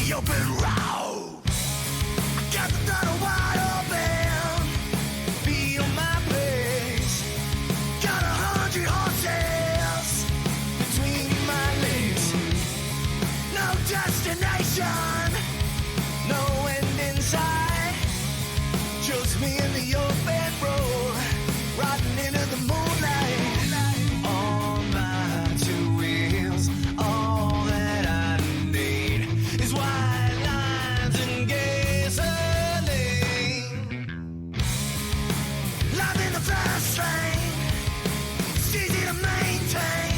the open road. I got the throttle wide open, feel my pace. Got 100 horses between my legs. No destination, no end in sight. Just me and the open road, riding into the moonlight. On my two wheels, all that I need is white lines and gasoline. Life in the fast lane, it's easy to maintain.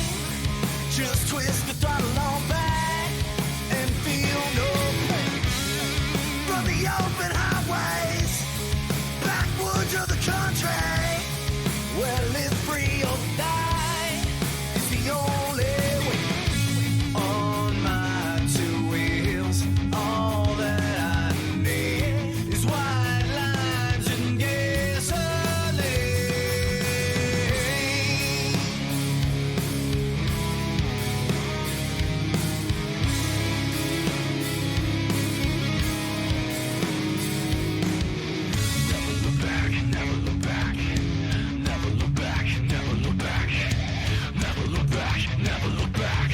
Just twist the throttle on back and feel no pain. From the open highways, backwoods of the country, where live free or die is the only way. On my two wheels, all that I need is white lines and gasoline. Never look back, never look back, never look back, never look back, never look back, never look back,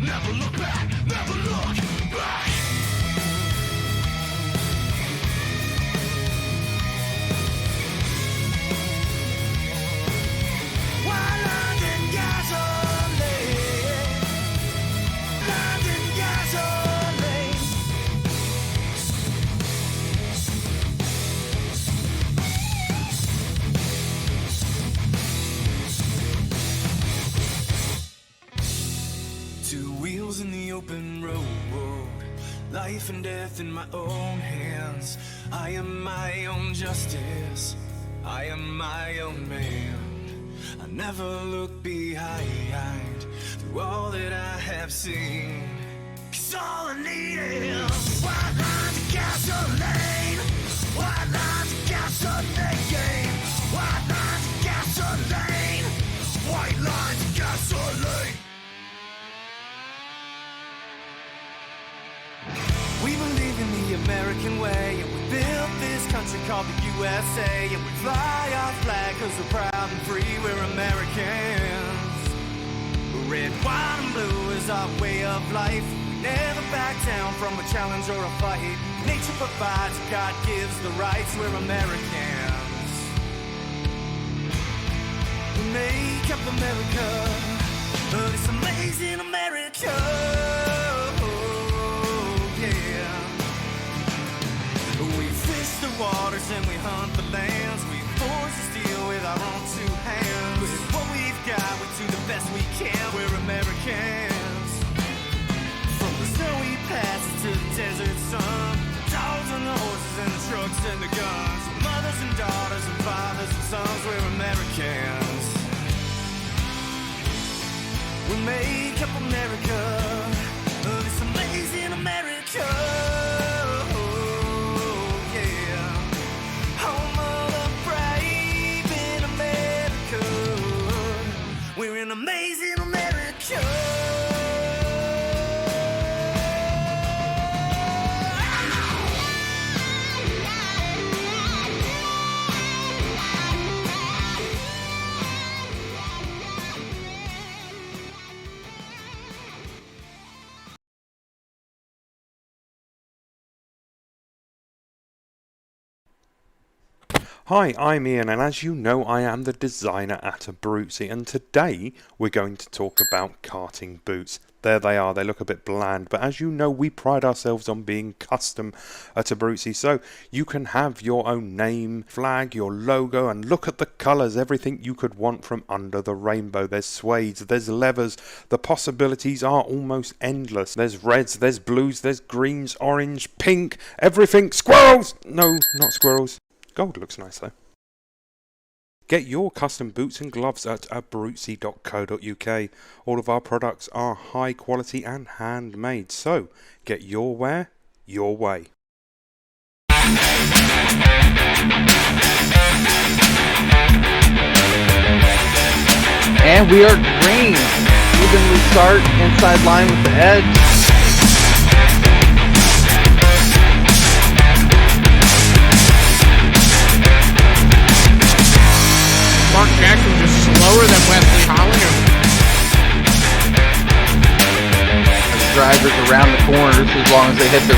never look back, never look back. White lines and gasoline, lines and gasoline. Two wheels in the open road, life and death in my own hands. I am my own justice, I am my own man. I never look behind through all that I have seen. 'Cause all I need is white lines of gasoline, white lines of gasoline, white lines of gasoline, white lines of gasoline. We believe in the American way, and we built this country called the USA, and we fly our flag 'cause we're proud and free, we're Americans. Red, white, and blue is our way of life. We never back down from a challenge or a fight. Nature provides, God gives the rights, we're Americans. We make up America, this amazing America. We fish the waters and we hunt the lands. We forge the steel with our own two hands. With what we've got, we do the best we can. We're Americans. From the snowy passes to the desert sun, dogs and the horses and the trucks and the guns, mothers and daughters and fathers and sons, we're Americans. We make up America, this amazing America. We're an amazing America. Hi, I'm Ian, and as you know, I am the designer at Abruzzi, and today we're going to talk about karting boots. There they are, they look a bit bland, but as you know, we pride ourselves on being custom at Abruzzi, so you can have your own name, flag, your logo, and look at the colours, everything you could want from under the rainbow. There's suedes, there's leathers, the possibilities are almost endless. There's reds, there's blues, there's greens, orange, pink, everything. Squirrels! No, not squirrels. Gold looks nice though. Get your custom boots and gloves at abruzzi.co.uk. All of our products are high quality and handmade, so get your wear your way. And we are green. Evenly start inside line with the edge. as long as they hit their...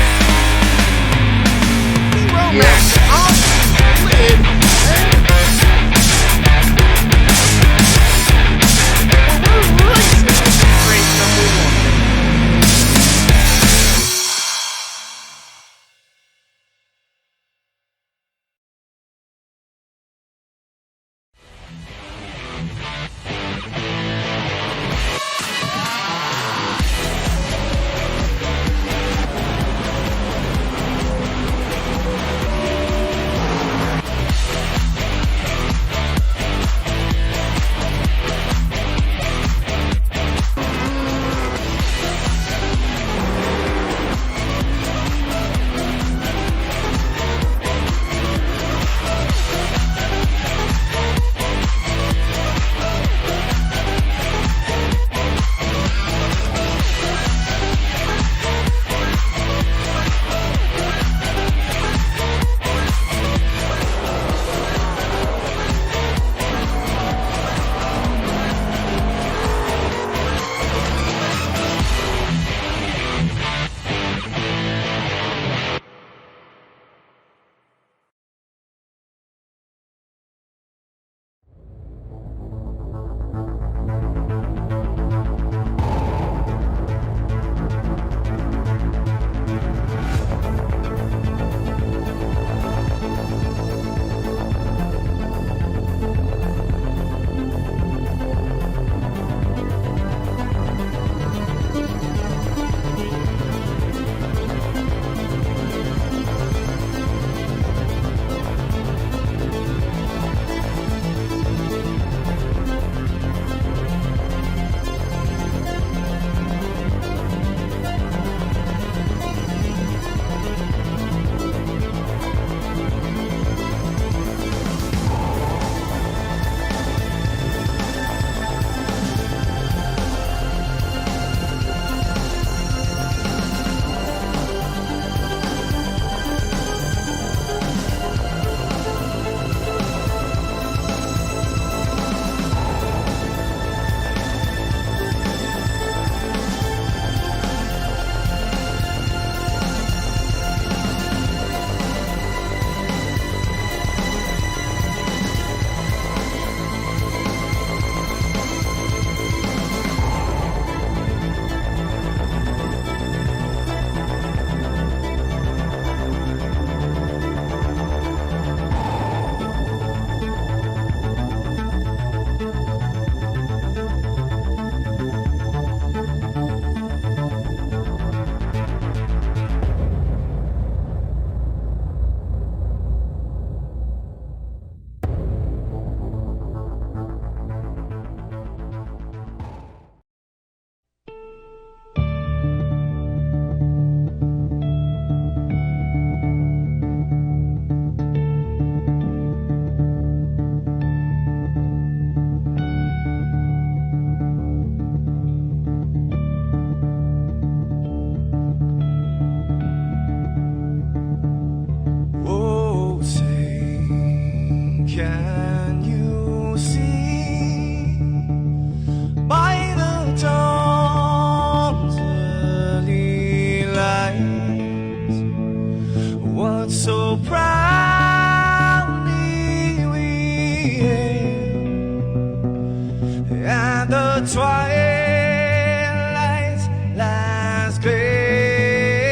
twilight's last gleaming,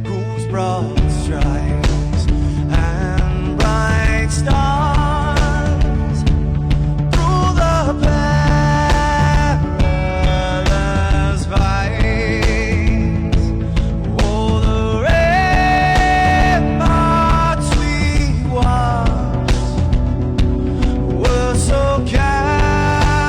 whose broad stripes and bright stars through the perilous fights. Oh, the ramparts we watched were so gallant,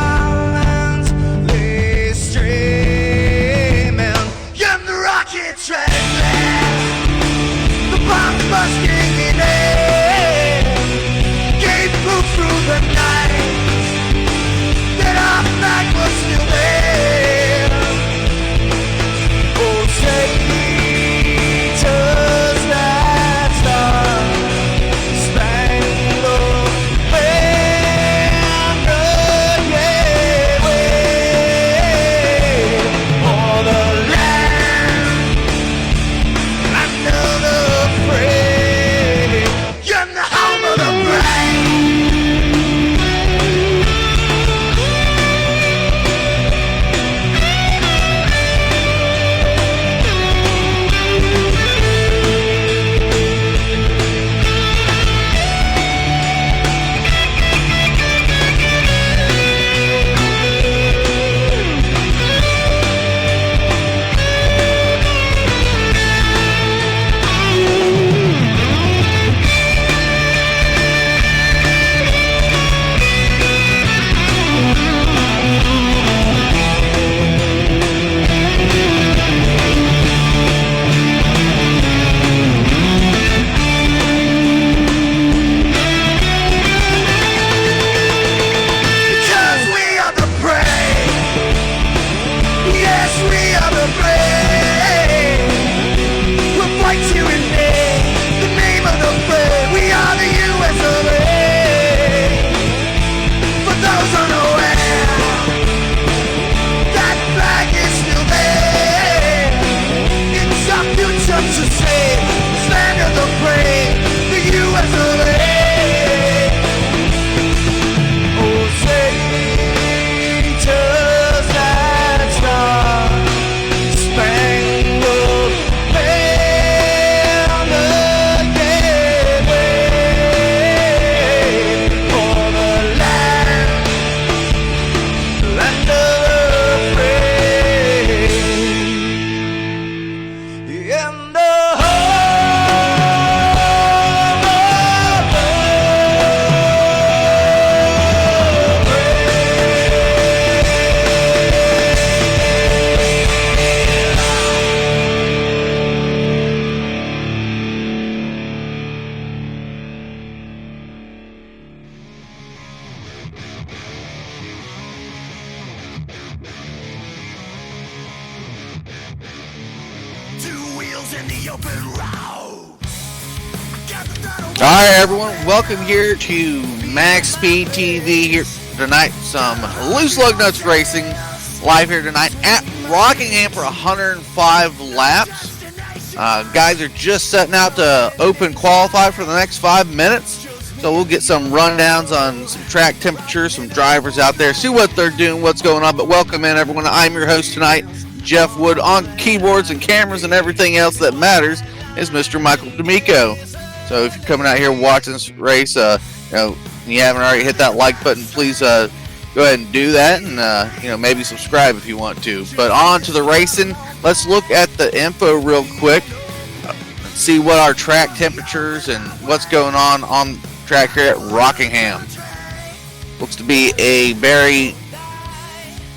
fights you and me. The name of the fray, we are the US of A. For those unaware, that flag is still there. It's our future to save, this land of the brave, the US of A. Oh, say, just that star, spangled banner, yeah, wave for the land of the brave, and the two wheels in the open road. All right, everyone, welcome here to MaxSpeedTV here tonight. Some loose lug nuts racing live here tonight at Rockingham for 105 laps. Guys are just setting out to open qualify for the next 5 minutes. So we'll get some rundowns on some track temperatures, some drivers out there, see what they're doing, what's going on. But welcome in, everyone. I'm your host tonight, Jeff Wood. On keyboards and cameras and everything else that matters is Mr. Michael D'Amico. So if you're coming out here watching this race, you haven't already hit that like button, please go ahead and do that, and maybe subscribe if you want to. But on to the racing. Let's look at the info real quick and see what our track temperatures and what's going on track here at Rockingham. Looks to be a very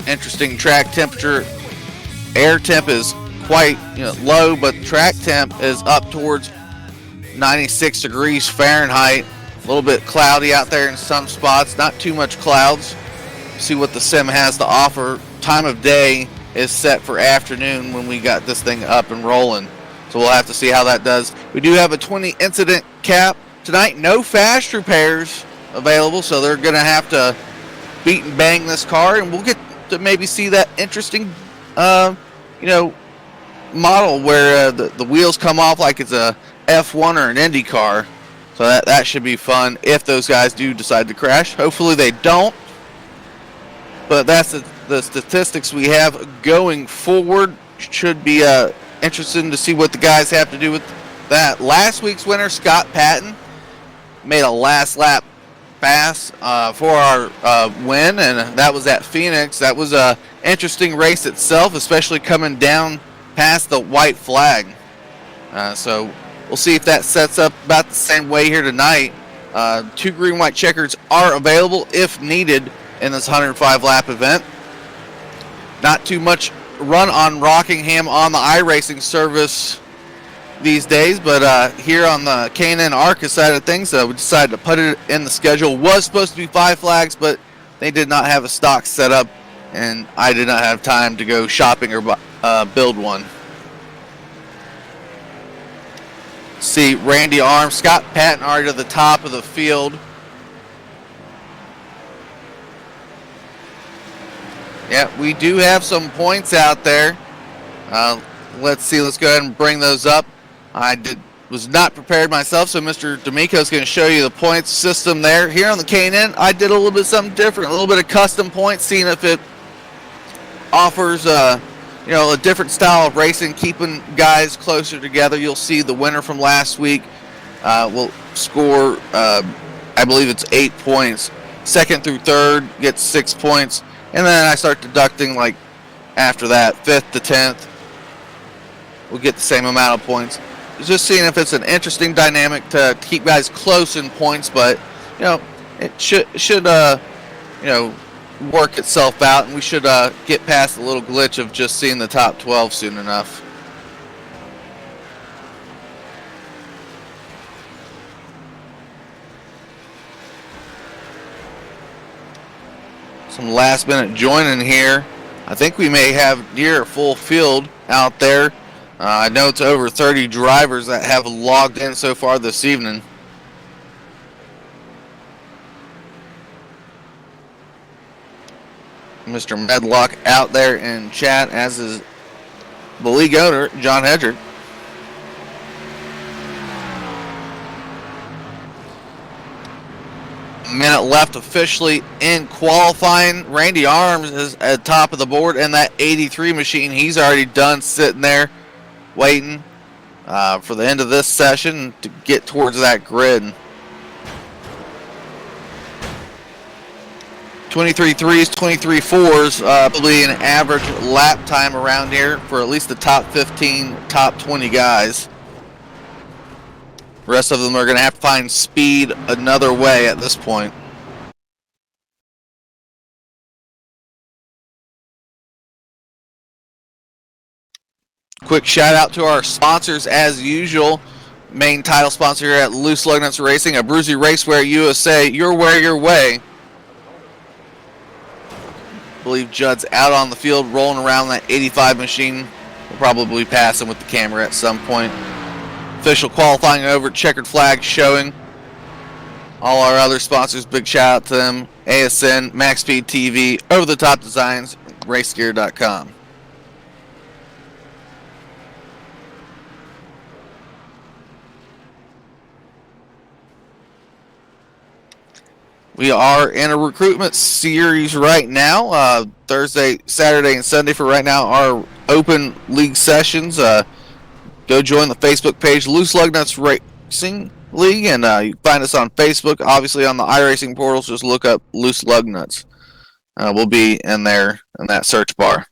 interesting track temperature. Air temp is quite low, but track temp is up towards 96 degrees Fahrenheit. A little bit cloudy out there in some spots, not too much clouds. See what the sim has to offer. Time of day is set for afternoon when we got this thing up and rolling, so we'll have to see how that does. We do have a 20 incident cap tonight. No fast repairs available, so they're going to have to beat and bang this car, and we'll get to maybe see that interesting model where the wheels come off like it's a F1 or an Indy car. So that should be fun if those guys do decide to crash. Hopefully they don't. But that's the statistics we have going forward. Should be interesting to see what the guys have to do with that. Last week's winner, Scott Patton, made a last lap pass for our win, and that was at Phoenix. That was a interesting race itself, especially coming down past the white flag. So we'll see if that sets up about the same way here tonight. 2 green-white checkers are available if needed in this 105 lap event. Not too much run on Rockingham on the iRacing service these days, but here on the K&N ARCA side of things, we decided to put it in the schedule. Was supposed to be 5 flags, but they did not have a stock set up, and I did not have time to go shopping or build one. See Randy Arms, Scott Patton already to the top of the field. Yeah, we do have some points out there. Let's see. Let's go ahead and bring those up. Was not prepared myself, so Mr. D'Amico is going to show you the points system there. Here on the K&N, I did a little bit something different, a little bit of custom points, seeing if it offers a different style of racing, keeping guys closer together. You'll see the winner from last week will score, I believe it's 8 points. Second through third gets 6 points. And then I start deducting, like, after that, 5th to 10th. We'll get the same amount of points. Just seeing if it's an interesting dynamic to keep guys close in points, but, it should work itself out, and we should get past the little glitch of just seeing the top 12 soon enough. Some last minute joining here. I think we may have near full field out there. I know it's over 30 drivers that have logged in so far this evening. Mr. Medlock out there in chat, as is the league owner, John Hedrick. Minute left officially in qualifying. Randy Arms is at top of the board, and that 83 machine, he's already done sitting there waiting for the end of this session to get towards that grid. 23 threes, 23 fours, probably an average lap time around here for at least the top 15, top 20 guys. The rest of them are going to have to find speed another way at this point. Quick shout out to our sponsors as usual. Main title sponsor here at Loose Lug Nuts Racing, a Brucey Racewear USA, your wear your way. I believe Judd's out on the field rolling around that 85 machine. We'll probably pass him with the camera at some point. Official qualifying over, checkered flag showing. All our other sponsors, big shout out to them. ASN, MaxSpeedTV, Over the Top Designs, RaceGear.com. We are in a recruitment series right now. Thursday, Saturday, and Sunday for right now are open league sessions. Go join the Facebook page, Loose Lug Nuts Racing League, and you can find us on Facebook. Obviously on the iRacing portals, just look up Loose Lug Nuts. We'll be in there in that search bar.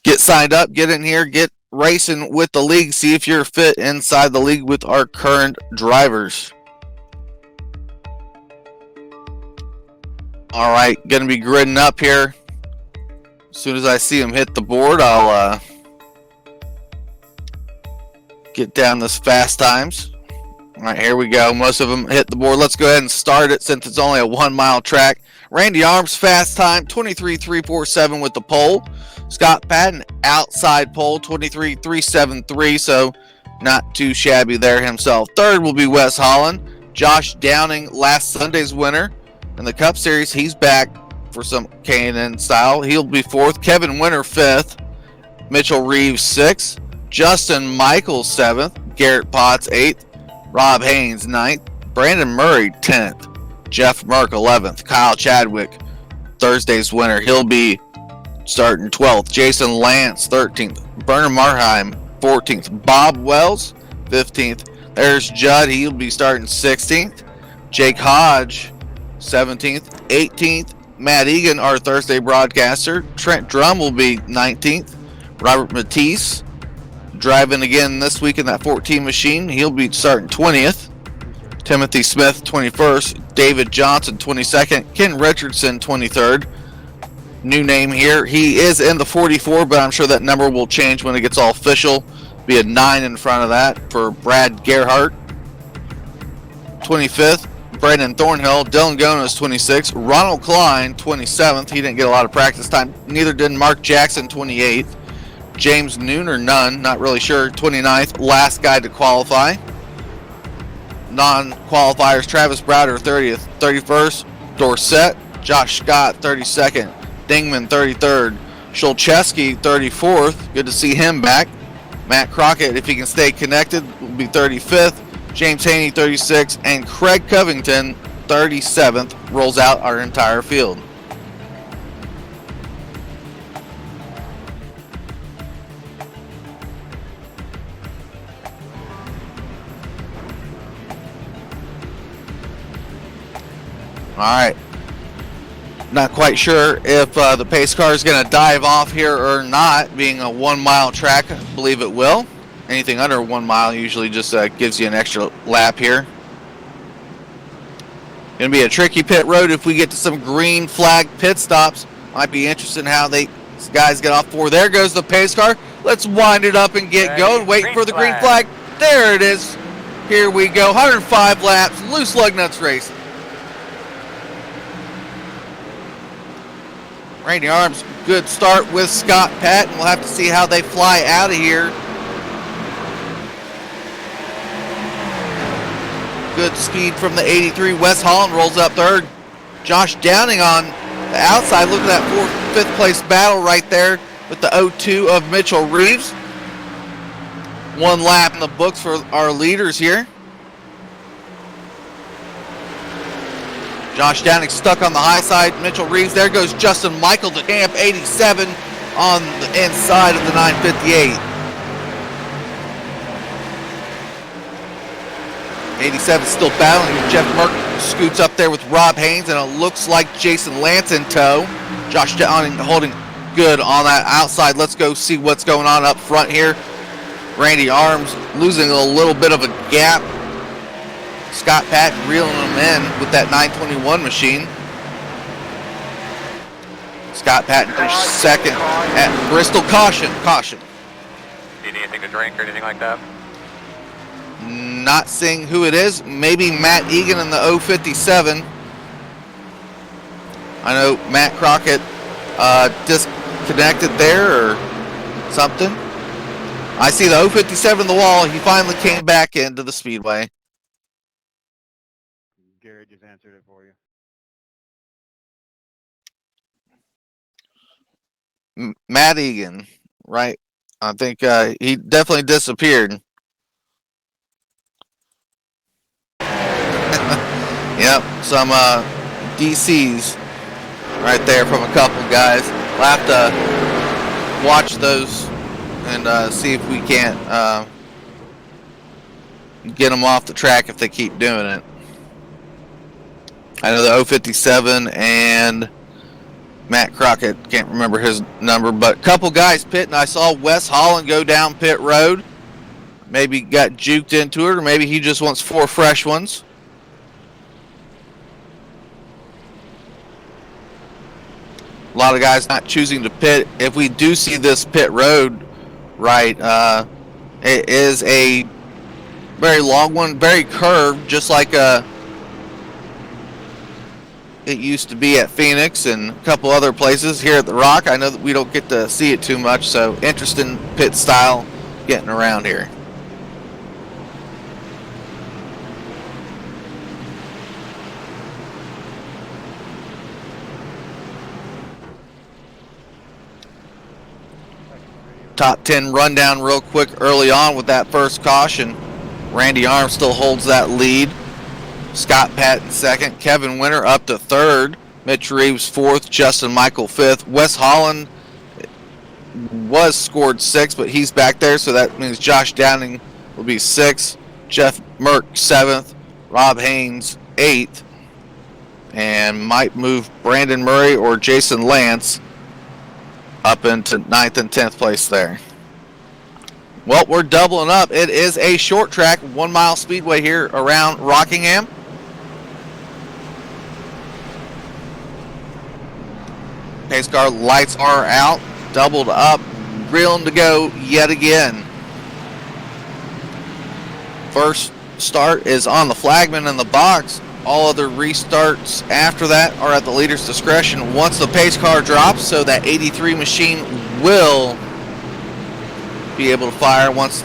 Get signed up, get in here, get racing with the league, see if you're fit inside the league with our current drivers. All right, going to be gridding up here. As soon as I see him hit the board, I'll get down this fast times. All right, here we go. Most of them hit the board. Let's go ahead and start it since it's only a 1 mile track. Randy Arms, fast time, 23.347 with the pole. Scott Patton, outside pole, 23.373, so not too shabby there himself. Third will be Wes Holland. Josh Downing, last Sunday's winner. In the Cup Series, he's back for some K&N style. He'll be fourth. Kevin Winter, fifth. Mitchell Reeves, sixth. Justin Michaels, seventh. Garrett Potts, eighth. Rob Haynes, ninth. Brandon Murray, 10th. Jeff Merck, 11th. Kyle Chadwick, Thursday's winner. He'll be starting 12th. Jason Lance, 13th. Bernard Marheim, 14th. Bob Wells, 15th. There's Judd. He'll be starting 16th. Jake Hodge, 17th, 18th. Matt Egan, our Thursday broadcaster. Trent Drum will be 19th. Robert Matisse, driving again this week in that 14 machine. He'll be starting 20th. Timothy Smith, 21st. David Johnson, 22nd. Ken Richardson, 23rd. New name here. He is in the 44, but I'm sure that number will change when it gets all official. Be a 9 in front of that for Brad Gerhart. 25th. Brandon Thornhill. Dylan Gonas, 26th. Ronald Klein, 27th. He didn't get a lot of practice time. Neither did Mark Jackson, 28th. James Nooner, none. Not really sure. 29th. Last guy to qualify. Non-qualifiers, Travis Browder, 30th. 31st, Dorsett. Josh Scott, 32nd. Dingman, 33rd. Shulcheski, 34th. Good to see him back. Matt Crockett, if he can stay connected, will be 35th. James Haney, 36th, and Craig Covington, 37th, rolls out our entire field. All right. Not quite sure if the pace car is going to dive off here or not, being a 1 mile track. I believe it will. Anything under 1 mile usually just gives you an extra lap here. Going to be a tricky pit road if we get to some green flag pit stops. Might be interesting how these guys get off for. There goes the pace car. Let's wind it up and get going. Wait for the green flag. There it is. Here we go. 105 laps. Loose Lug Nuts Racing. Randy Arms, good start with Scott Patton. We'll have to see how they fly out of here Good speed from the 83. Wes Holland rolls up third. Josh Downing on the outside. Look at that fifth place battle right there with the 0-2 of Mitchell Reeves. One lap in the books for our leaders here. Josh Downing stuck on the high side. Mitchell Reeves. There goes Justin Michael to camp 87 on the inside of the 958. 87 still battling. Jeff Merck scoots up there with Rob Haynes, and it looks like Jason Lance in tow. Josh Downing holding good on that outside. Let's go see what's going on up front here. Randy Arms losing a little bit of a gap. Scott Patton reeling him in with that 921 machine. Scott Patton finished second at Bristol. Caution. Do you need anything to drink or anything like that? Not seeing who it is. Maybe Matt Egan in the 057. I know Matt Crockett disconnected there or something. I see the 057 in the wall. He finally came back into the speedway. Gary just answered it for you. Matt Egan, right? I think he definitely disappeared. Yep, some DCs right there from a couple guys. We'll have to watch those and see if we can't get them off the track if they keep doing it. I know the 057 and Matt Crockett, can't remember his number, but a couple guys pitting. I saw Wes Holland go down pit road. Maybe got juked into it, or maybe he just wants 4 fresh ones. A lot of guys not choosing to pit. If we do see this pit road, right, it is a very long one, very curved, just like it used to be at Phoenix and a couple other places here at the Rock. I know that we don't get to see it too much, so interesting pit style getting around here. Top 10 rundown real quick early on with that first caution. Randy Arms still holds that lead. Scott Patton second. Kevin Winter up to third. Mitch Reeves fourth. Justin Michael fifth. Wes Holland was scored sixth, but he's back there, so that means Josh Downing will be sixth. Jeff Merck seventh. Rob Haynes eighth. And might move Brandon Murray or Jason Lance up into 9th and 10th place there. Well, we're doubling up. It is a short track, 1 mile speedway here around Rockingham. Pace car lights are out, doubled up, reeling to go yet again. First start is on the flagman in the box. All other restarts after that are at the leader's discretion once the pace car drops, so that 83 machine will be able to fire once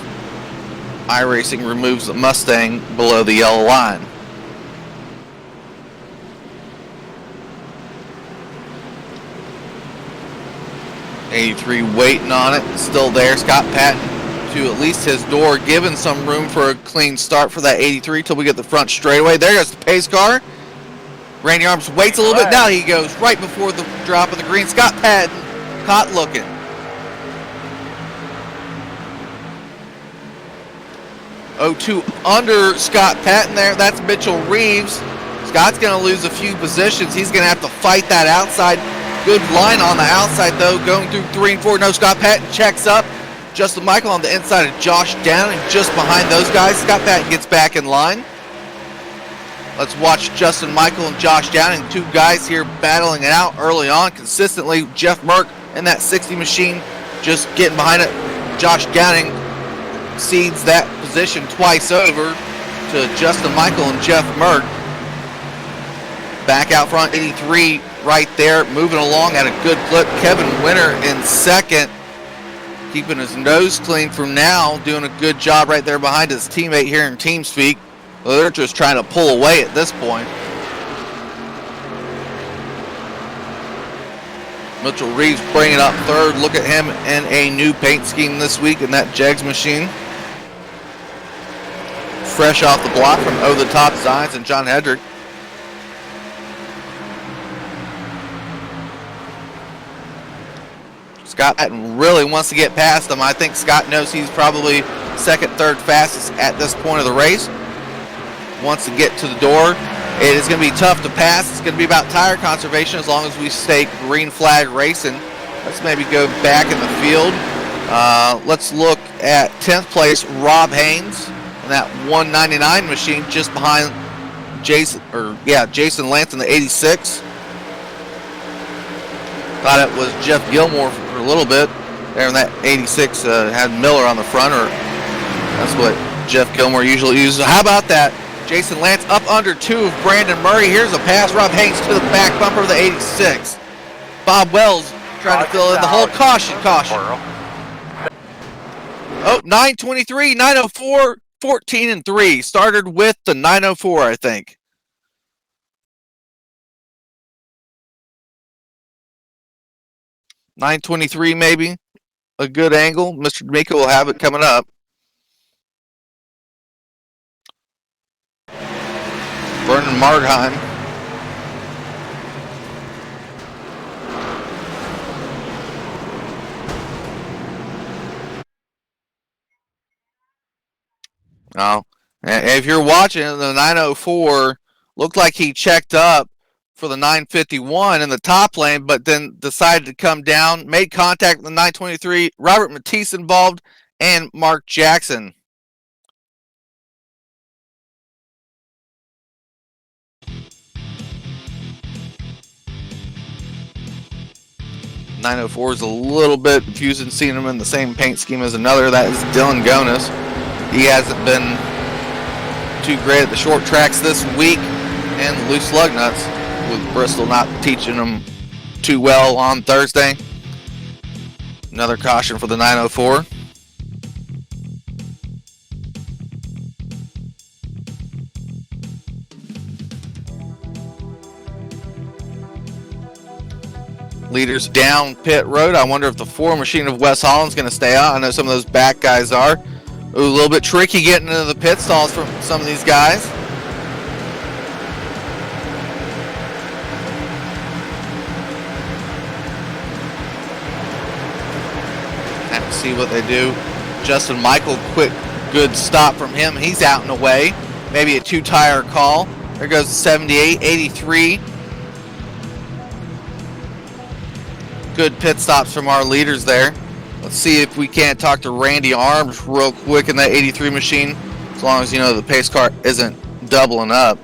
iRacing removes the Mustang below the yellow line. '83 waiting on it, still there. Scott Patton to at least his door, giving some room for a clean start for that 83 till we get the front straightaway. There goes the pace car. Randy Arms waits a little bit. Now he goes right before the drop of the green. Scott Patton caught looking. '02 under Scott Patton there. That's Mitchell Reeves. Scott's going to lose a few positions. He's going to have to fight that outside. Good line on the outside, though, going through 3 and 4. No, Scott Patton checks up. Justin Michael on the inside of Josh Downing, just behind those guys. Scott Patton gets back in line. Let's watch Justin Michael and Josh Downing, 2 guys here battling it out early on consistently. Jeff Merck in that 60 machine just getting behind it. Josh Downing cedes that position twice over to Justin Michael and Jeff Merck. Back out front, 83 right there, moving along at a good clip. Kevin Winter in second, keeping his nose clean from now, doing a good job right there behind his teammate here in TeamSpeak. Well, they're just trying to pull away at this point. Mitchell Reeves bringing up third. Look at him in a new paint scheme this week in that Jegs machine. Fresh off the block from Over the Top Designs and John Hedrick. Scott really wants to get past him. I think Scott knows he's probably second, third fastest at this point of the race. Wants to get to the door. It is going to be tough to pass. It's going to be about tire conservation as long as we stay green flag racing. Let's maybe go back in the field. Let's look at 10th place, Rob Haynes, in that 199 machine just behind Jason Lance in the 86. Thought it was Jeff Gilmore for a little bit. There in that 86 had Miller on the front, or that's what Jeff Gilmore usually uses. How about that? Jason Lance up under 2 of Brandon Murray. Here's a pass. Rob Haynes to the back bumper of the 86. Bob Wells trying to fill in the whole caution. Oh, 9:23, 9:04, 14 and 3. Started with the 9:04, I think. $9:23 maybe. A good angle. Mr. D'Amico will have it coming up. Vernon Margheim. Now, if you're watching, the 904 looked like he checked up for the 951 in the top lane, but then decided to come down, made contact with the 923. Robert Matisse involved and Mark Jackson. .904 is a little bit confusing seeing him in the same paint scheme as another. That is Dylan Gonis. He hasn't been too great at the short tracks this week, and loose lug nuts, with Bristol not teaching him too well on Thursday. Another caution for the 904. Leaders down pit road. I wonder if the 4 machine of Wes Holland's going to stay out. I know some of those back guys are. Ooh, a little bit tricky getting into the pit stalls from some of these guys. Have to see what they do. Justin Michael, quick, good stop from him. He's out and away. Maybe a 2-tire call. There goes the 78, 83. Good pit stops from our leaders there. Let's see if we can't talk to Randy Arms real quick in that 83 machine, as long as, you know, the pace car isn't doubling up.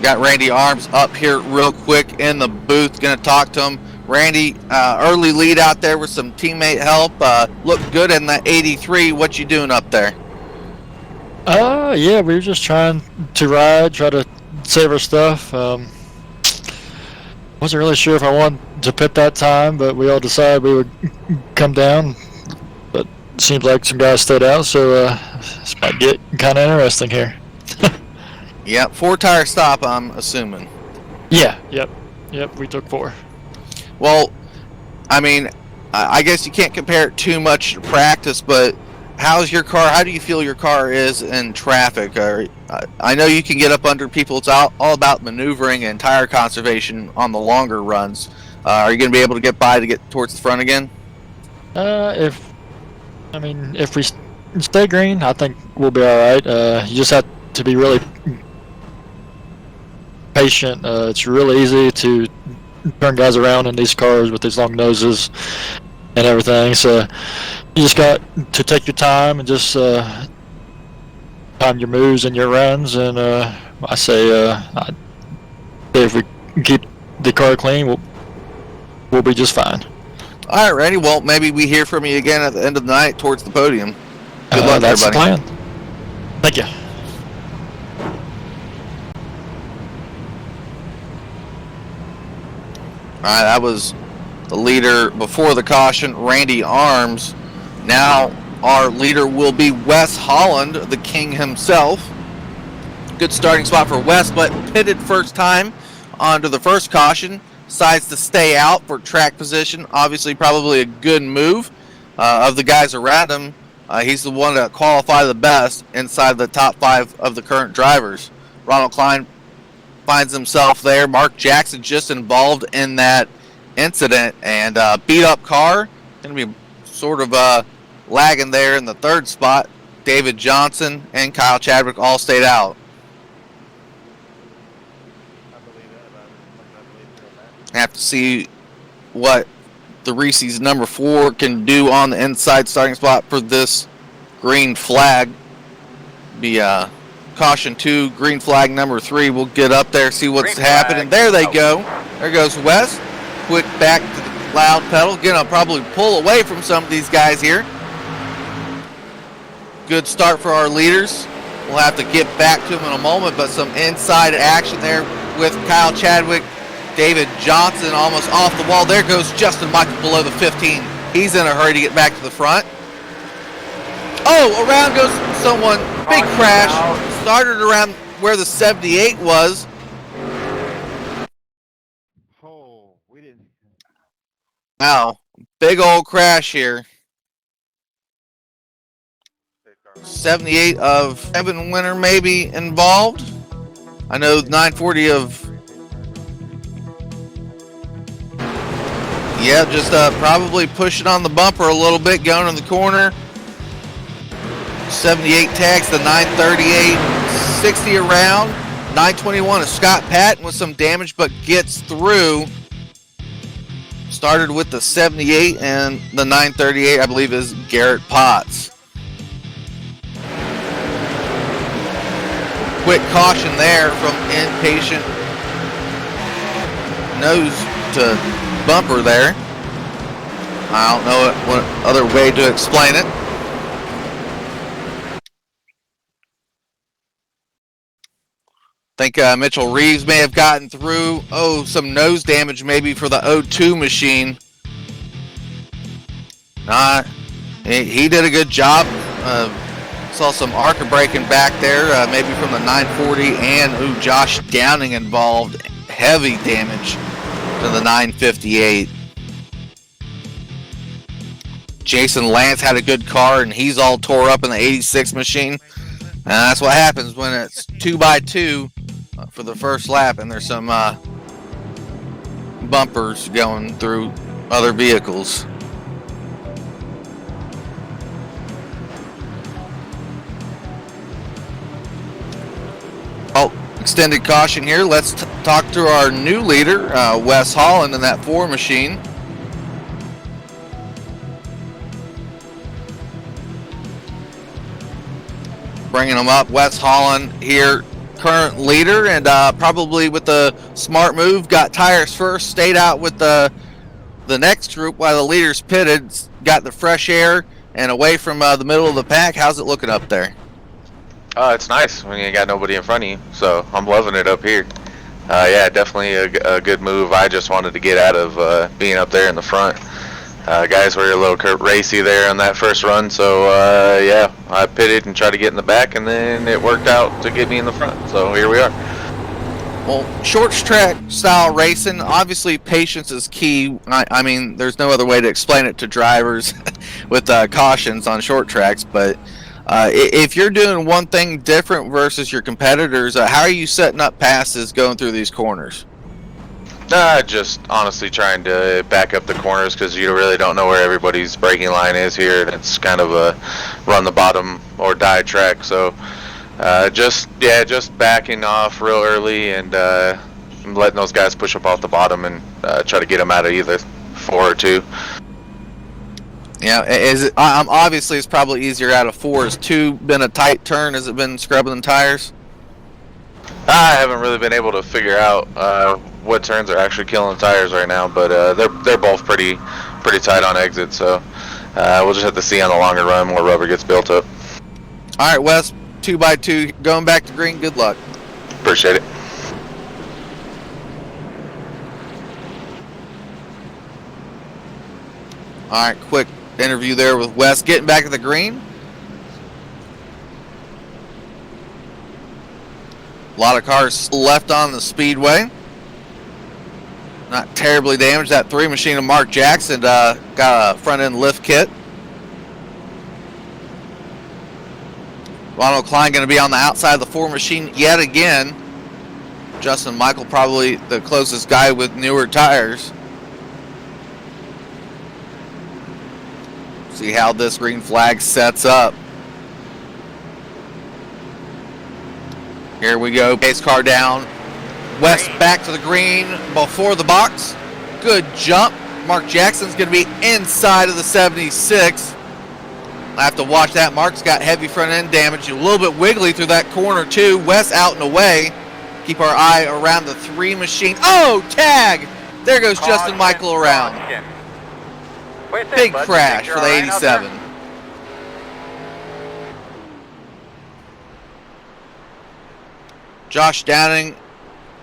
Got Randy Arms up here real quick in the booth. Going to talk to him. Randy, early lead out there with some teammate help. Looked good in that 83. What you doing up there? Yeah, we were just trying to ride, try to save our stuff. Wasn't really sure if I wanted to pit that time, but we all decided we would come down. But it seems like some guys stayed out, so this might get kind of interesting here. Yeah, 4-tire stop, I'm assuming. Yeah, yep, we took 4. Well, I mean, I guess you can't compare it too much to practice, but how's your car? How do you feel your car is in traffic? I know you can get up under people. It's all about maneuvering and tire conservation on the longer runs. Are you going to be able to get by to get towards the front again? If we stay green, I think we'll be all right. You just have to be really patient. It's really easy to turn guys around in these cars with these long noses and everything. So you just got to take your time and just time your moves and your runs. And I say if we keep the car clean, we'll be just fine. All right, Randy. Well, maybe we hear from you again at the end of the night towards the podium. Good luck, that's everybody. the plan. Thank you. All right, that was the leader before the caution, Randy Arms. Now our leader will be Wes Holland, the king himself. Good starting spot for Wes, but pitted first time onto the first caution. Decides to stay out for track position. Obviously, probably a good move of the guys around him. He's the one to qualify the best inside the top 5 of the current drivers. Ronald Klein finds himself there. Mark Jackson just involved in that incident, and beat up car. Going to be sort of lagging there in the third spot. David Johnson and Kyle Chadwick all stayed out. Have to see what the Reese's number 4 can do on the inside starting spot for this green flag. Be caution 2, green flag number 3. We'll get up there, see what's happening. There they go. There goes Wes. Quick back to the loud pedal. Gonna probably pull away from some of these guys here. Good start for our leaders. We'll have to get back to them in a moment, but some inside action there with Kyle Chadwick. David Johnson almost off the wall. There goes Justin Michael below the 15. He's in a hurry to get back to the front. Oh, around goes someone. Big crash. Started around where the 78 was. Oh, we didn't. Wow, big old crash here. 78 of Evan Winter maybe involved. I know 940 of... Yeah, just probably pushing on the bumper a little bit, going in the corner. 78 tags the 938, 60 around. 921 is Scott Patton with some damage, but gets through. Started with the 78, and the 938, I believe, is Garrett Potts. Quick caution there from impatient nose to bumper there. I don't know what other way to explain it. Think Mitchell Reeves may have gotten through. Oh, some nose damage maybe for the 02 machine. He did a good job. Saw some arc braking back there, maybe from the 940, and Josh Downing involved. Heavy damage to the 958. Jason Lance had a good car, and he's all tore up in the 86 machine. And that's what happens when it's 2x2 for the first lap, and there's some bumpers going through other vehicles. Oh, extended caution here. Let's talk to our new leader, Wes Holland, in that 4 machine. Bringing him up, Wes Holland here, current leader, and probably with the smart move, got tires first, stayed out with the next group while the leaders pitted, got the fresh air and away from the middle of the pack. How's it looking up there? It's nice when you ain't got nobody in front of you, so I'm loving it up here. Yeah, definitely a good move. I just wanted to get out of being up there in the front. Guys were a little racy there on that first run, so yeah, I pitted and tried to get in the back, and then it worked out to get me in the front, so here we are. Well, short track style racing, obviously patience is key. I mean, there's no other way to explain it to drivers with cautions on short tracks, but if you're doing one thing different versus your competitors, how are you setting up passes going through these corners? Just honestly trying to back up the corners because you really don't know where everybody's braking line is here, and it's kind of a run the bottom or die track. So just backing off real early and letting those guys push up off the bottom and try to get them out of either 4 or 2. Yeah, obviously it's probably easier out of 4. Has 2 been a tight turn? Has it been scrubbing the tires? I haven't really been able to figure out what turns are actually killing the tires right now, but they're both pretty tight on exit, so we'll just have to see on the longer run where rubber gets built up. All right, Wes, 2x2 going back to green. Good luck. Appreciate it. All right, quick interview there with Wes. Getting back to the green. A lot of cars left on the speedway. Not terribly damaged. That 3 machine of Mark Jackson got a front end lift kit. Ronald Klein going to be on the outside of the 4 machine yet again. Justin Michael probably the closest guy with newer tires. See how this green flag sets up. Here we go. Pace car down. West back to the green before the box. Good jump. Mark Jackson's going to be inside of the 76. I have to watch that. Mark's got heavy front end damage. A little bit wiggly through that corner too. West out and away. Keep our eye around the 3 machine. Oh, tag! There goes Justin Michael around. Big crash for the 87. Josh Downing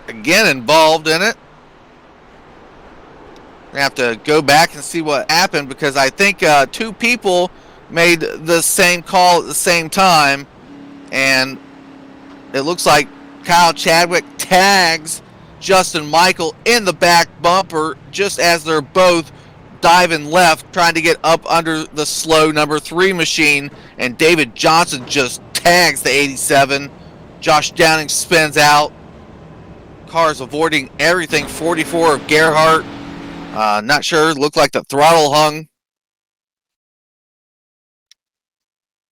again involved in it. We have to go back and see what happened because I think 2 people made the same call at the same time, and it looks like Kyle Chadwick tags Justin Michael in the back bumper just as they're both diving left trying to get up under the slow number 3 machine, and David Johnson just tags the 87. Josh Downing spins out. Cars avoiding everything. 44 of Gerhardt. Not sure. Looked like the throttle hung.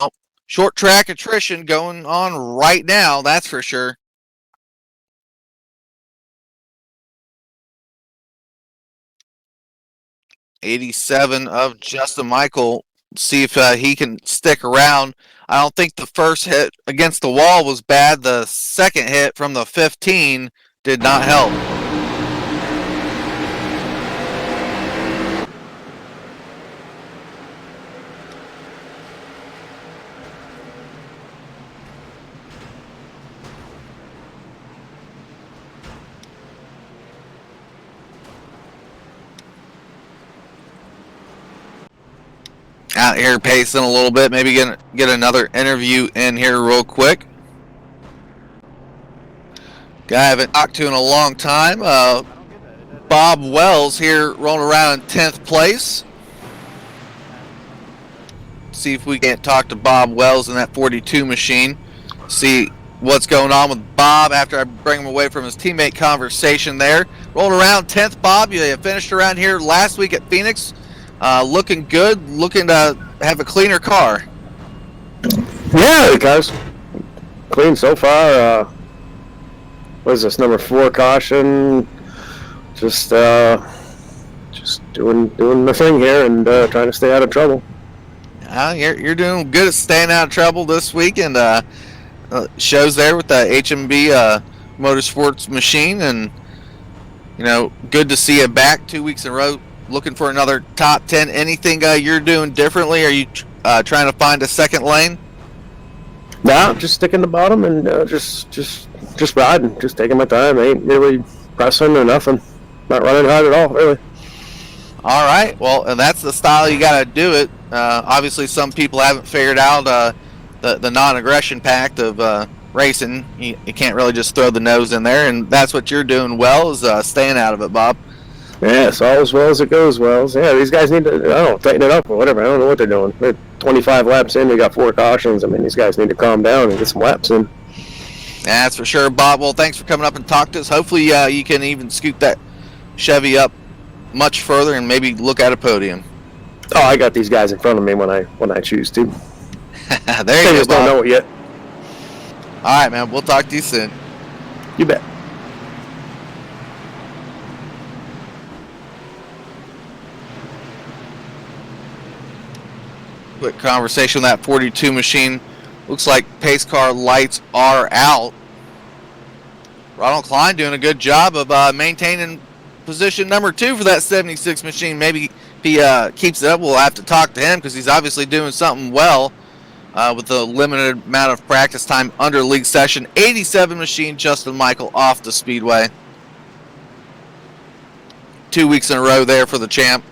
Oh, short track attrition going on right now. That's for sure. '87 of Justin Michael. See if he can stick around. I don't think the first hit against the wall was bad. The second hit from the 15 did not help. Out here pacing a little bit, maybe get another interview in here real quick. Guy I haven't talked to in a long time. Bob Wells here rolling around in 10th place. See if we can't talk to Bob Wells in that 42 machine. See what's going on with Bob after I bring him away from his teammate conversation there. Rolling around 10th, Bob. You finished around here last week at Phoenix. Looking good, looking to have a cleaner car. Yeah, the car's clean so far. What is this, number 4 caution? Just doing the thing here and trying to stay out of trouble. You're doing good at staying out of trouble this week, and shows there with the HMB Motorsports machine, and good to see you back 2 weeks in a row. Looking for another top 10. Anything you're doing differently? Are you trying to find a second lane? Nah, I'm just sticking to bottom and just riding, just taking my time. I ain't really pressing or nothing. Not running hard at all, really. All right. Well, and that's the style you got to do it. Obviously, some people haven't figured out the non-aggression pact of racing. You can't really just throw the nose in there, and that's what you're doing well, is staying out of it, Bob. Yeah, it's all as well as it goes well. Yeah, these guys need to, tighten it up or whatever. I don't know what they're doing. They're 25 laps in. They got 4 cautions. I mean, these guys need to calm down and get some laps in. That's for sure, Bob. Well, thanks for coming up and talking to us. Hopefully you can even scoot that Chevy up much further and maybe look at a podium. Oh, I got these guys in front of me when I choose to. There you go, They just don't know it yet. All right, man. We'll talk to you soon. You bet. Quick conversation with that 42 machine. Looks like pace car lights are out. Ronald Klein doing a good job of maintaining position number 2 for that 76 machine. Maybe if he keeps it up, we'll have to talk to him because he's obviously doing something well with the limited amount of practice time under league session. 87 machine, Justin Michael off the speedway. 2 weeks in a row there for the champ.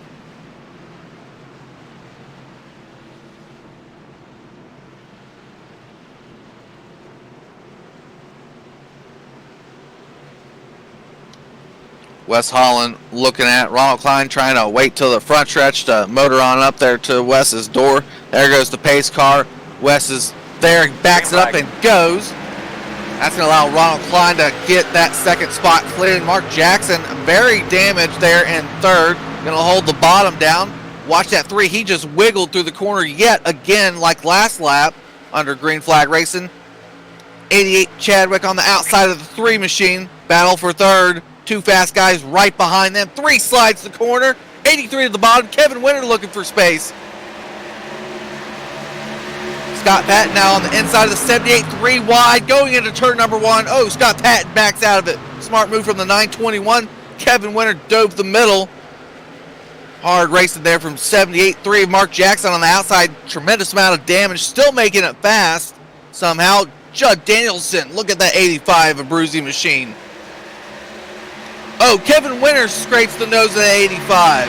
Wes Holland looking at Ronald Klein, trying to wait till the front stretch to motor on up there to Wes's door. There goes the pace car. Wes is there, backs it up and goes. That's going to allow Ronald Klein to get that second spot cleared. Mark Jackson very damaged there in third. Going to hold the bottom down. Watch that 3. He just wiggled through the corner yet again like last lap under green flag racing. 88 Chadwick on the outside of the 3 machine. Battle for third. 2 fast guys right behind them. 3 slides the corner. 83 to the bottom. Kevin Winter looking for space. Scott Patton now on the inside of the 78, 3 wide, going into turn number 1. Oh, Scott Patton backs out of it. Smart move from the 921. Kevin Winter dove the middle. Hard racing there from 78, 3. Mark Jackson on the outside. Tremendous amount of damage. Still making it fast somehow. Judd Danielson, look at that 85 of Bruzy Machine. Oh, Kevin Winter scrapes the nose of the 85.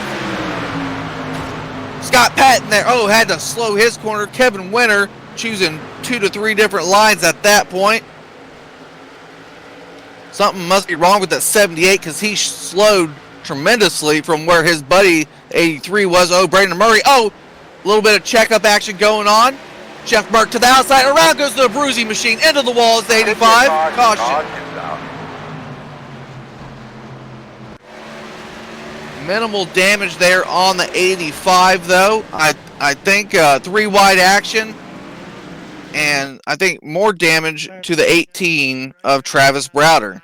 Scott Patton there. Oh, had to slow his corner. Kevin Winter choosing 2 to 3 different lines at that point. Something must be wrong with that 78 because he slowed tremendously from where his buddy 83 was. Oh, Brandon Murray. Oh, a little bit of checkup action going on. Jeff Burke to the outside. Around goes the Bruzy Machine. Into the wall is the 85. Caution. Minimal damage there on the 85, though. I think 3 wide action, and I think more damage to the 18 of Travis Browder.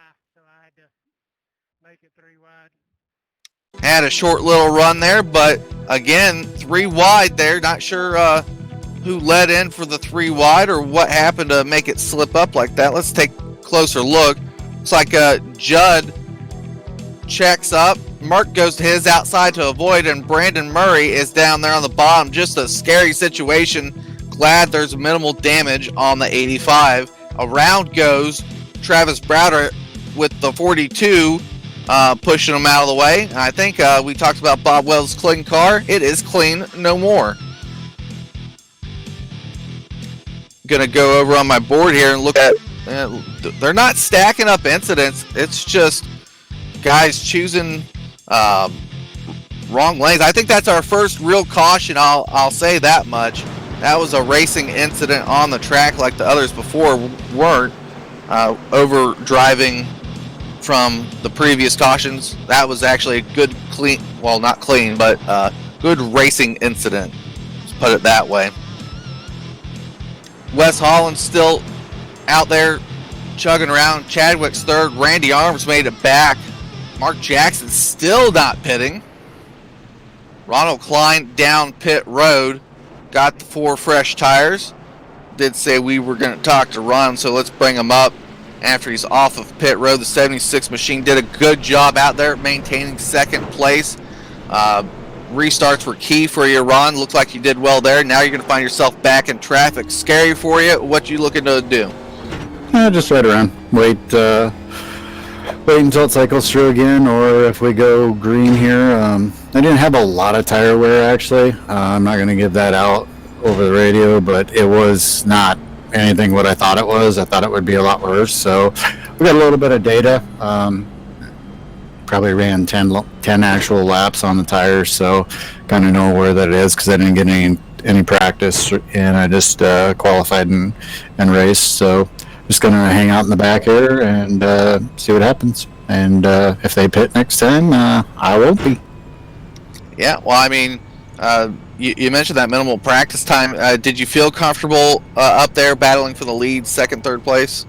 Had a short little run there, but again, 3 wide there. Not sure who led in for the 3 wide or what happened to make it slip up like that. Let's take a closer look. Looks like Judd checks up. Mark goes to his outside to avoid, and Brandon Murray is down there on the bottom. Just a scary situation. Glad there's minimal damage on the 85. Around goes Travis Browder with the 42, pushing him out of the way. And I think we talked about Bob Wells' clean car. It is clean no more. Gonna go over on my board here and look at. They're not stacking up incidents. It's just guys choosing wrong lanes. I think that's our first real caution. I'll say that much. That was a racing incident on the track like the others before weren't. Over driving from the previous cautions. That was actually a good clean, well, not clean, but good racing incident. Let's put it that way. Wes Holland still out there chugging around. Chadwick's third. Randy Arms made it back. Mark Jackson still not pitting. Ronald Klein down pit road. Got the 4 fresh tires. Did say we were going to talk to Ron, so let's bring him up after he's off of pit road. The 76 machine did a good job out there maintaining second place. Restarts were key for you, Ron. Looks like you did well there. Now you're going to find yourself back in traffic. Scary for you. What you looking to do? Just right around. Wait until it cycles through again, or if we go green here. I didn't have a lot of tire wear, actually. I'm not going to give that out over the radio, but it was not anything what I thought it was. I thought it would be a lot worse. So we got a little bit of data. Probably ran 10 actual laps on the tires, so kind of know where that is because I didn't get any practice, and I just qualified and raced. So just going to hang out in the back here and see what happens. And if they pit next time, I won't be. Yeah, well, I mean, you mentioned that minimal practice time. Did you feel comfortable up there battling for the lead, second, third place?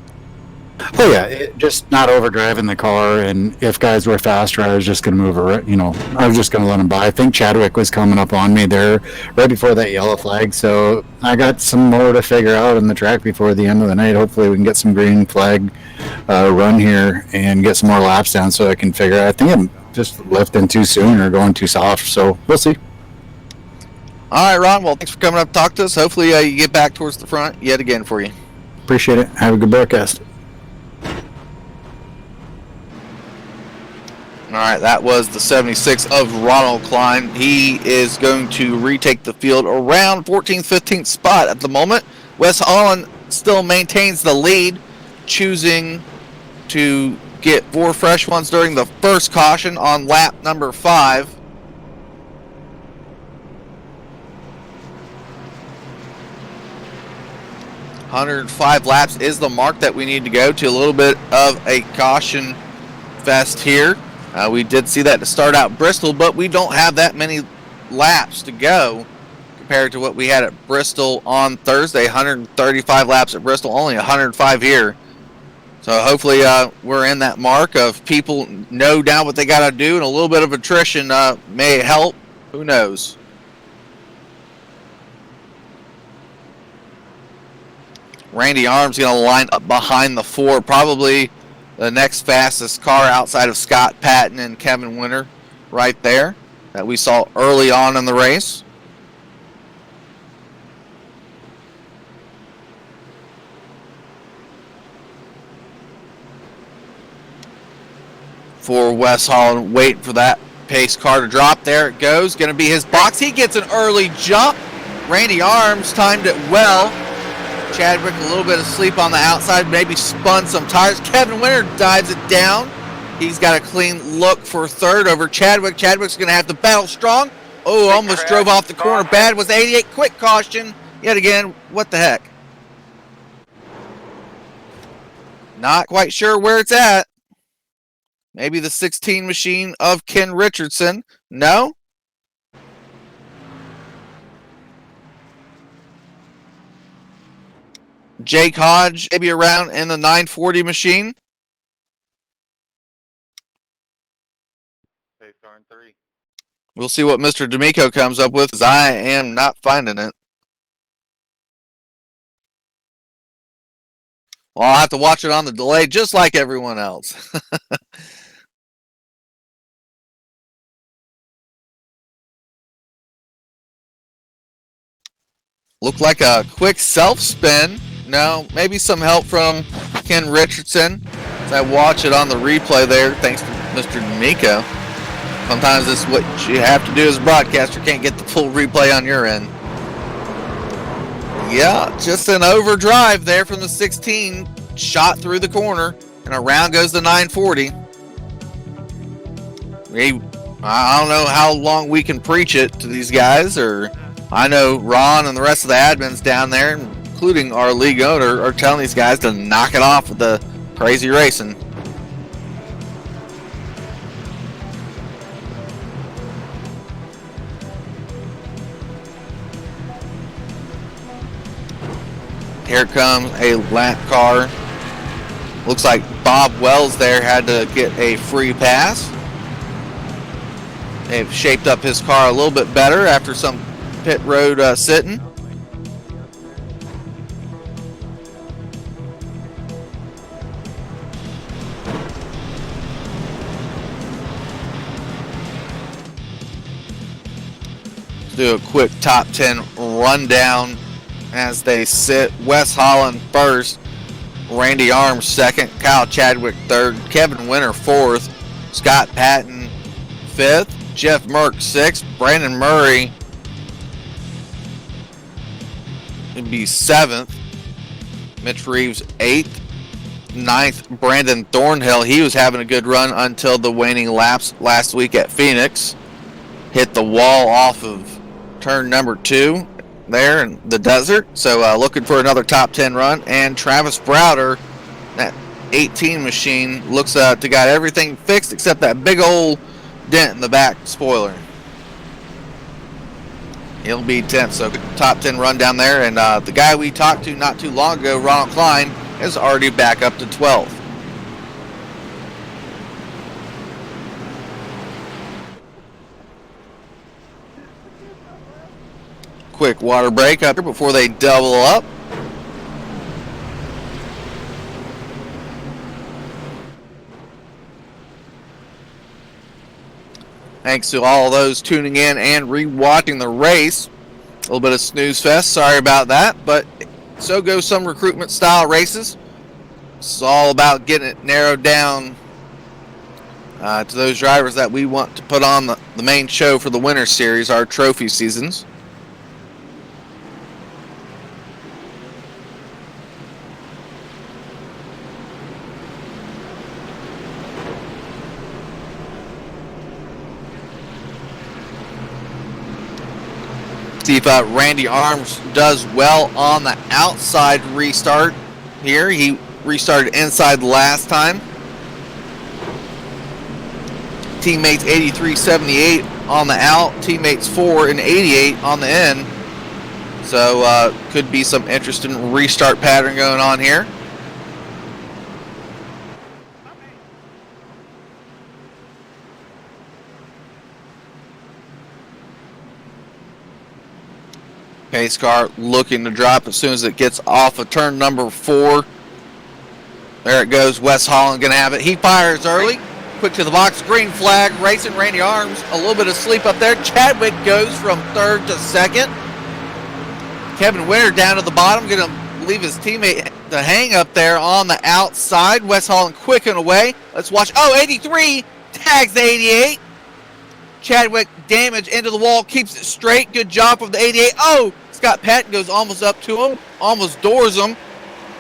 Oh yeah, just not overdriving the car, and if guys were faster, I was just going to move around. I was just going to let them by. I think Chadwick was coming up on me there right before that yellow flag, so I got some more to figure out in the track before the end of the night. Hopefully we can get some green flag run here and get some more laps down so I can figure out. I think I'm just lifting too soon or going too soft, so we'll see. All right, Ron, well, thanks for coming up to talk to us. Hopefully you get back towards the front yet again for you. Appreciate it. Have a good broadcast. All right, that was the 76 of Ronald Klein. He is going to retake the field around 14th, 15th spot at the moment. Wes Holland still maintains the lead, choosing to get 4 fresh ones during the first caution on lap number 5. "105 laps is the mark that we need to go to. A little bit of a caution fest here. We did see that to start out Bristol, but we don't have that many laps to go compared to what we had at Bristol on Thursday. 135 laps at Bristol, only 105 here. So hopefully we're in that mark of people know now what they got to do, and a little bit of attrition may help. Who knows? Randy Arms going to line up behind the 4, probably the next fastest car outside of Scott Patton and Kevin Winter right there that we saw early on in the race. For Wes Holland, waiting for that pace car to drop. There it goes. Going to be his box. He gets an early jump. Randy Arms timed it well. Chadwick a little bit of sleep on the outside, maybe spun some tires. Kevin Winter dives it down. He's got a clean look for third over Chadwick. Chadwick's going to have to battle strong. Oh, almost drove off the corner. Bad was 88. Quick caution. Yet again, what the heck? Not quite sure where it's at. Maybe the 16 machine of Ken Richardson. No? Jake Hodge maybe around in the 940 machine. We'll see what Mr. D'Amico comes up with, as I am not finding it. Well, I'll have to watch it on the delay just like everyone else. Looked like a quick self-spin. No, maybe some help from Ken Richardson. As I watch it on the replay there, thanks to Mr. D'Amico. Sometimes this is what you have to do as a broadcaster. Can't get the full replay on your end. Yeah, just an overdrive there from the 16. Shot through the corner, and around goes the 940. I don't know how long we can preach it to these guys, or I know Ron and the rest of the admins down there, including our league owner, are telling these guys to knock it off with the crazy racing. Here comes a lap car. Looks like Bob Wells there had to get a free pass. They've shaped up his car a little bit better after some pit road sitting. Let's do a quick top 10 rundown as they sit. Wes Holland first, Randy Arms second, Kyle Chadwick third, Kevin Winter fourth, Scott Patton fifth, Jeff Merck sixth, Brandon Murray would be seventh, Mitch Reeves eighth, ninth, Brandon Thornhill. He was having a good run until the waning laps last week at Phoenix. Hit the wall off of turn number 2 there in the desert. So looking for another top 10 run. And Travis Browder, that 18 machine, looks to got everything fixed except that big old dent in the back spoiler. He'll be 10th, so top 10 run down there. And the guy we talked to not too long ago, Ronald Klein, is already back up to 12th. Quick water break up here before they double up. Thanks to all those tuning in and re-watching the race. A little bit of snooze fest, sorry about that, but so goes some recruitment style races. It's all about getting it narrowed down to those drivers that we want to put on the main show for the winter series, our trophy seasons. See if Randy Arms does well on the outside restart here. He restarted inside last time. Teammates 83.78 on the out. Teammates 4 and 88 on the in. So could be some interesting restart pattern going on here. Pace car looking to drop as soon as it gets off of turn number 4. There it goes. Wes Holland going to have it. He fires early. Quick to the box. Green flag. Racing Randy Arms. A little bit of sleep up there. Chadwick goes from 3rd to 2nd. Kevin Winter down to the bottom. Going to leave his teammate to hang up there on the outside. Wes Holland quick and away. Let's watch. Oh, 83 tags the 88. Chadwick damage into the wall, keeps it straight. Good job from the 88. Oh, Scott Patton goes almost up to him, almost doors him.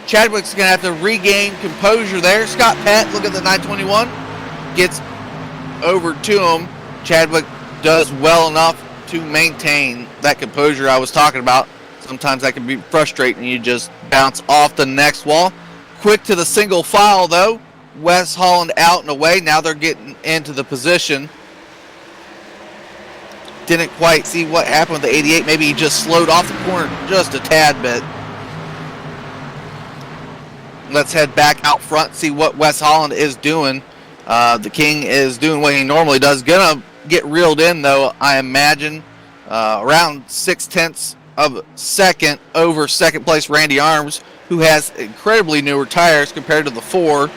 Chadwick's going to have to regain composure there. Scott Patton, look at the 921, gets over to him. Chadwick does well enough to maintain that composure I was talking about. Sometimes that can be frustrating. You just bounce off the next wall. Quick to the single file, though. Wes Holland out and away. Now they're getting into the position. Didn't quite see what happened with the 88. Maybe he just slowed off the corner just a tad bit. Let's head back out front, see what Wes Holland is doing. The King is doing what he normally does. Gonna get reeled in, though, I imagine. Around 0.6 of a second over second place Randy Arms, who has incredibly newer tires compared to the 4.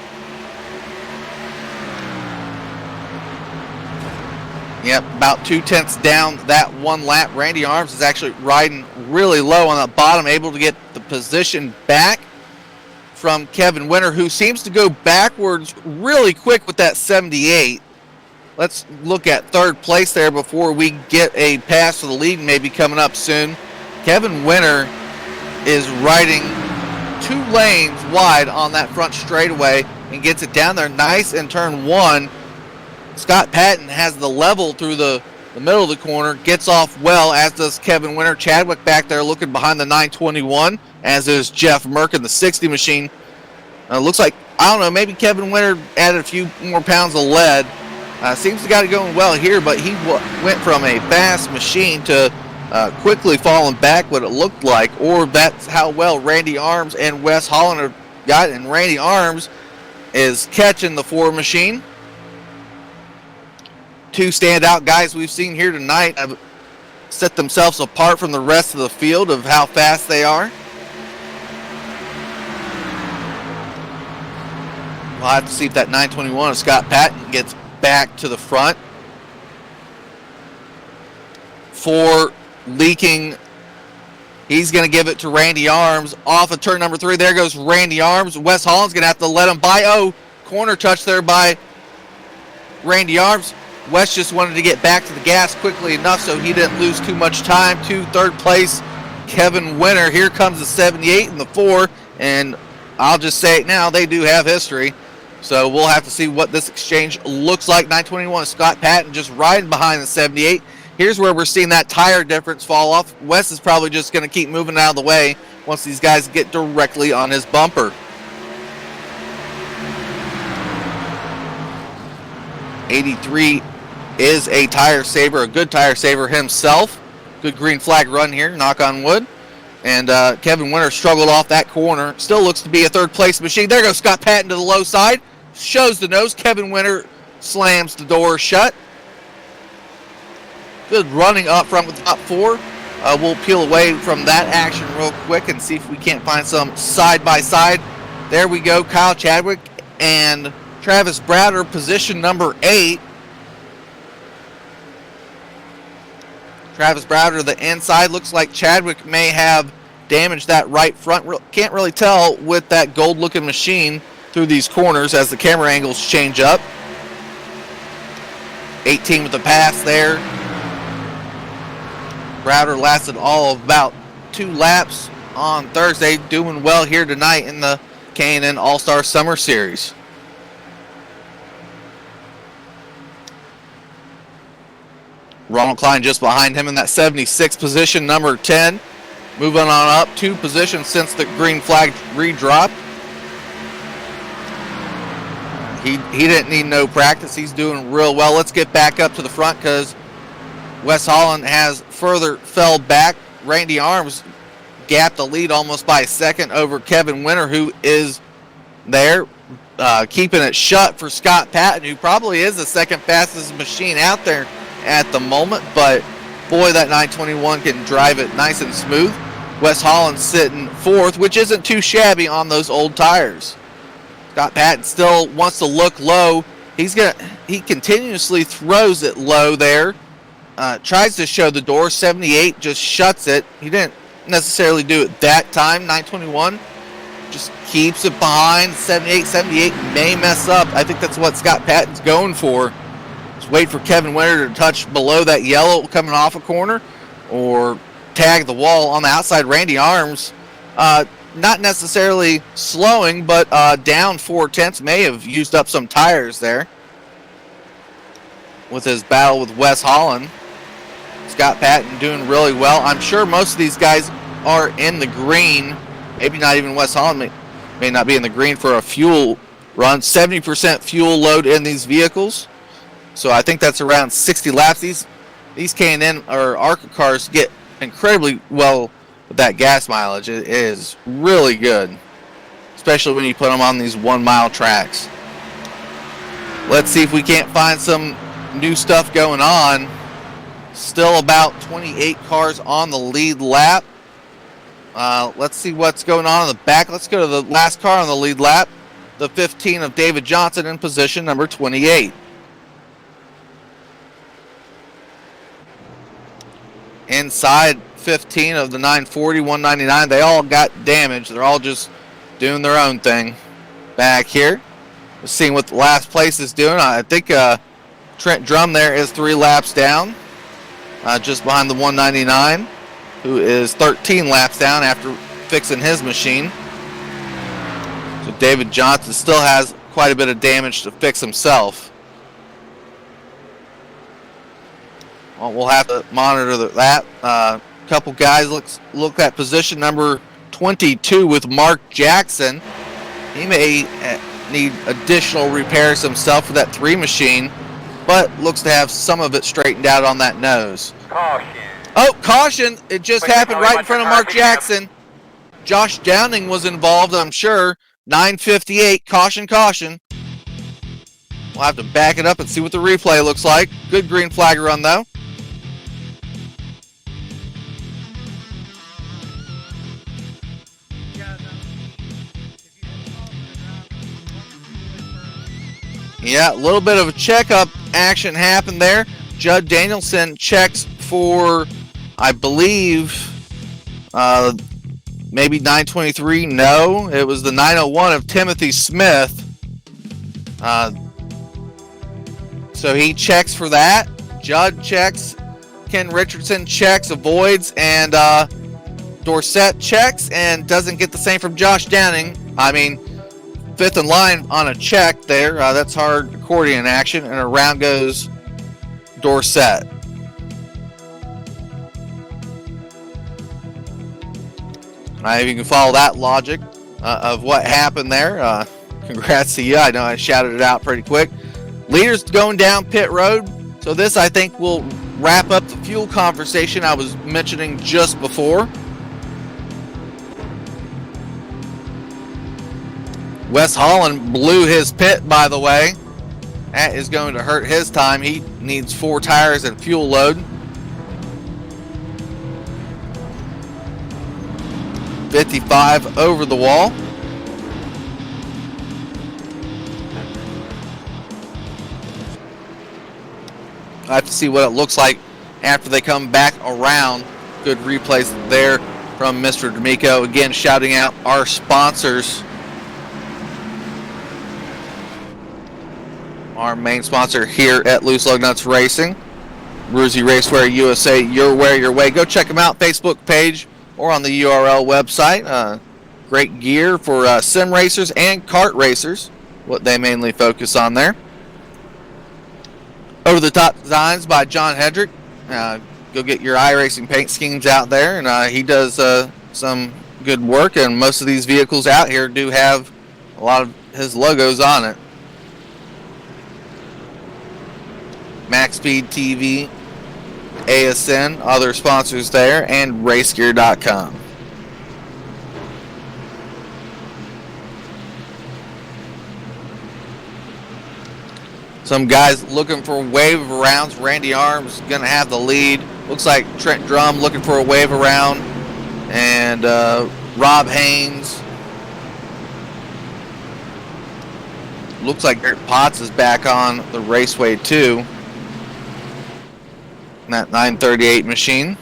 Yep, about 0.2 down that one lap. Randy Arms is actually riding really low on the bottom, able to get the position back from Kevin Winter, who seems to go backwards really quick with that 78. Let's look at 3rd place there before we get a pass for the lead, maybe coming up soon. Kevin Winter is riding 2 lanes wide on that front straightaway and gets it down there nice in turn 1. Scott Patton has the level through the middle of the corner, gets off well, as does Kevin Winter. Chadwick back there looking behind the 921, as is Jeff Merkin, the 60 machine. Looks like, I don't know, maybe Kevin Winter added a few more pounds of lead. Seems to got it going well here, but he went from a fast machine to quickly falling back, what it looked like, or that's how well Randy Arms and Wes Holland got it. And Randy Arms is catching the 4 machine. 2 standout guys we've seen here tonight have set themselves apart from the rest of the field of how fast they are. We'll have to see if that 921 of Scott Patton gets back to the front. 4 leaking. He's going to give it to Randy Arms off of turn number 3. There goes Randy Arms. Wes Holland's going to have to let him by. Oh, corner touch there by Randy Arms. Wes just wanted to get back to the gas quickly enough so he didn't lose too much time to 3rd place Kevin Winter. Here comes the 78 and the 4, and I'll just say it now, they do have history. So we'll have to see what this exchange looks like. 921 Scott Patton just riding behind the 78. Here's where we're seeing that tire difference fall off. Wes is probably just going to keep moving out of the way once these guys get directly on his bumper. 83 is a tire saver, a good tire saver himself. Good green flag run here, knock on wood. And Kevin Winter struggled off that corner. Still looks to be a 3rd place machine. There goes Scott Patton to the low side. Shows the nose. Kevin Winter slams the door shut. Good running up front with the top 4. We'll peel away from that action real quick and see if we can't find some side-by-side. There we go. Kyle Chadwick and Travis Browder, position number 8. Travis Browder, the inside. Looks like Chadwick may have damaged that right front. Can't really tell with that gold-looking machine through these corners as the camera angles change up. 18 with the pass there. Browder lasted all of about 2 laps on Thursday, doing well here tonight in the K&N All-Star Summer Series. Ronald Klein just behind him in that 76 position, number 10. Moving on up 2 positions since the green flag redropped. He didn't need no practice. He's doing real well. Let's get back up to the front because Wes Holland has further fell back. Randy Arms gapped the lead almost by a second over Kevin Winter, who is there, keeping it shut for Scott Patton, who probably is the second fastest machine out there at the moment. But boy, that 921 can drive it nice and smooth. Wes Holland sitting 4th, which isn't too shabby on those old tires. Scott Patton still wants to look low. He continuously throws it low there. Tries to show the door. 78 just shuts it. He didn't necessarily do it that time. 921 just keeps it behind. 78 may mess up. I think that's what Scott Patton's going for. Just wait for Kevin Winter to touch below that yellow coming off a corner or tag the wall on the outside. Randy Arms not necessarily slowing, but down 4/10, may have used up some tires there with his battle with Wes Holland. Scott Patton doing really well. I'm sure most of these guys are in the green. Maybe not even Wes Holland may not be in the green for a fuel run. 70% fuel load in these vehicles. So I think that's around 60 laps. These K&N or ARCA cars get incredibly well with that gas mileage. It is really good, especially when you put them on these 1 mile tracks. Let's see if we can't find some new stuff going on. Still about 28 cars on the lead lap. Let's see what's going on in the back. Let's go to the last car on the lead lap, the 15 of David Johnson in position number 28. Inside 15 of the 940, 199, they all got damaged. They're all just doing their own thing back here. We're seeing what the last place is doing. I think Trent Drum there is 3 laps down, just behind the 199, who is 13 laps down after fixing his machine. So David Johnson still has quite a bit of damage to fix himself. Well, we'll have to monitor that. Couple guys look at position number 22 with Mark Jackson. He may need additional repairs himself for that 3 machine, but looks to have some of it straightened out on that nose. Caution. Oh, caution! It just happened right in front of Mark Jackson. Josh Downing was involved, I'm sure. 958, caution, caution. We'll have to back it up and see what the replay looks like. Good green flag run, though. Yeah, a little bit of a checkup action happened there. Judd Danielson checks for, I believe, maybe 923. No, it was the 901 of Timothy Smith. So he checks for that. Judd checks. Ken Richardson checks, avoids, and Dorsett checks and doesn't get the same from Josh Downing. I mean, 5th in line on a check there. That's hard accordion action, and around goes Dorsett. If you can follow that logic of what happened there, congrats to you. I know I shouted it out pretty quick. Leaders going down pit road. So this, I think, will wrap up the fuel conversation I was mentioning just before. Wes Holland blew his pit, by the way. That is going to hurt his time. He needs 4 tires and fuel load. 55 over the wall. I have to see what it looks like after they come back around. Good replays there from Mr. D'Amico. Again, shouting out our sponsors. Our main sponsor here at Loose Lug Nuts Racing, Bruzy Racewear USA, your wear, your way. Go check them out, Facebook page or on the URL website. Great gear for sim racers and kart racers, what they mainly focus on there. Over the Top Designs by John Hedrick. go get your iRacing paint schemes out there, and he does some good work, and most of these vehicles out here do have a lot of his logos on it. MaxSpeedTV, ASN, other sponsors there, and RaceGear.com. Some guys looking for a wave of rounds. Randy Arms going to have the lead. Looks like Trent Drum looking for a wave around. And Rob Haynes. Looks like Eric Potts is back on the Raceway 2. That 938 machine.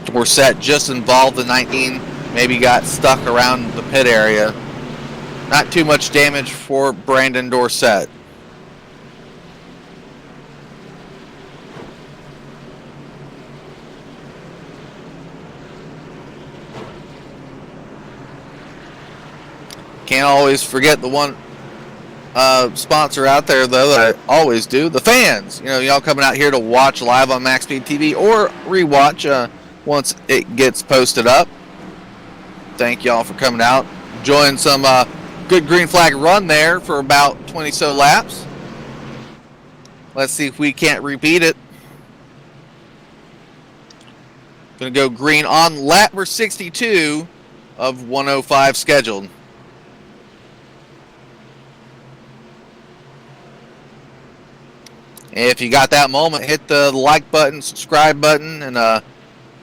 Dorsett just involved in 19. Maybe got stuck around the pit area. Not too much damage for Brandon Dorsett. Can't always forget the one sponsor out there, though, that I always do, the fans. You know, y'all coming out here to watch live on MaxSpeed TV or rewatch once it gets posted up. Thank y'all for coming out. Enjoying some good green flag run there for about 20 so laps. Let's see if we can't repeat it. Gonna go green on lap number 62 of 105 scheduled. If you got that moment, hit the like button, subscribe button, and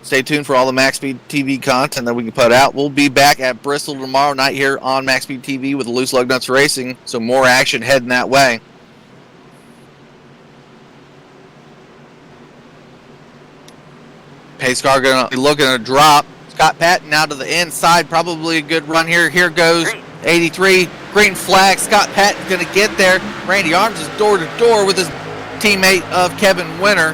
stay tuned for all the MaxSpeed TV content that we can put out. We'll be back at Bristol tomorrow night here on MaxSpeed TV with Loose Lug Nuts Racing, so more action heading that way. Pace car going to be looking to drop. Scott Patton out to the inside, probably a good run here. Here goes 83, green flag. Scott Patton going to get there. Randy Arms is door to door with his teammate of Kevin Winter.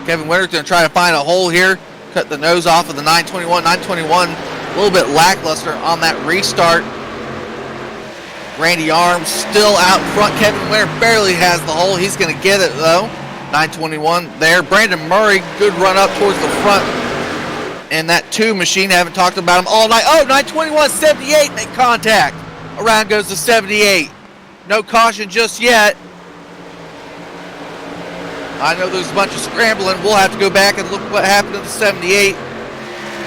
Kevin Winter's going to try to find a hole here. Cut the nose off of the 921. 921 a little bit lackluster on that restart. Randy Arms still out front. Kevin Winter barely has the hole. He's going to get it though. 921 there. Brandon Murray, good run up towards the front. And that 2 machine, haven't talked about him all night. Oh, 921, 78, make contact. Around goes the 78. No caution just yet. I know there's a bunch of scrambling. We'll have to go back and look what happened to the 78.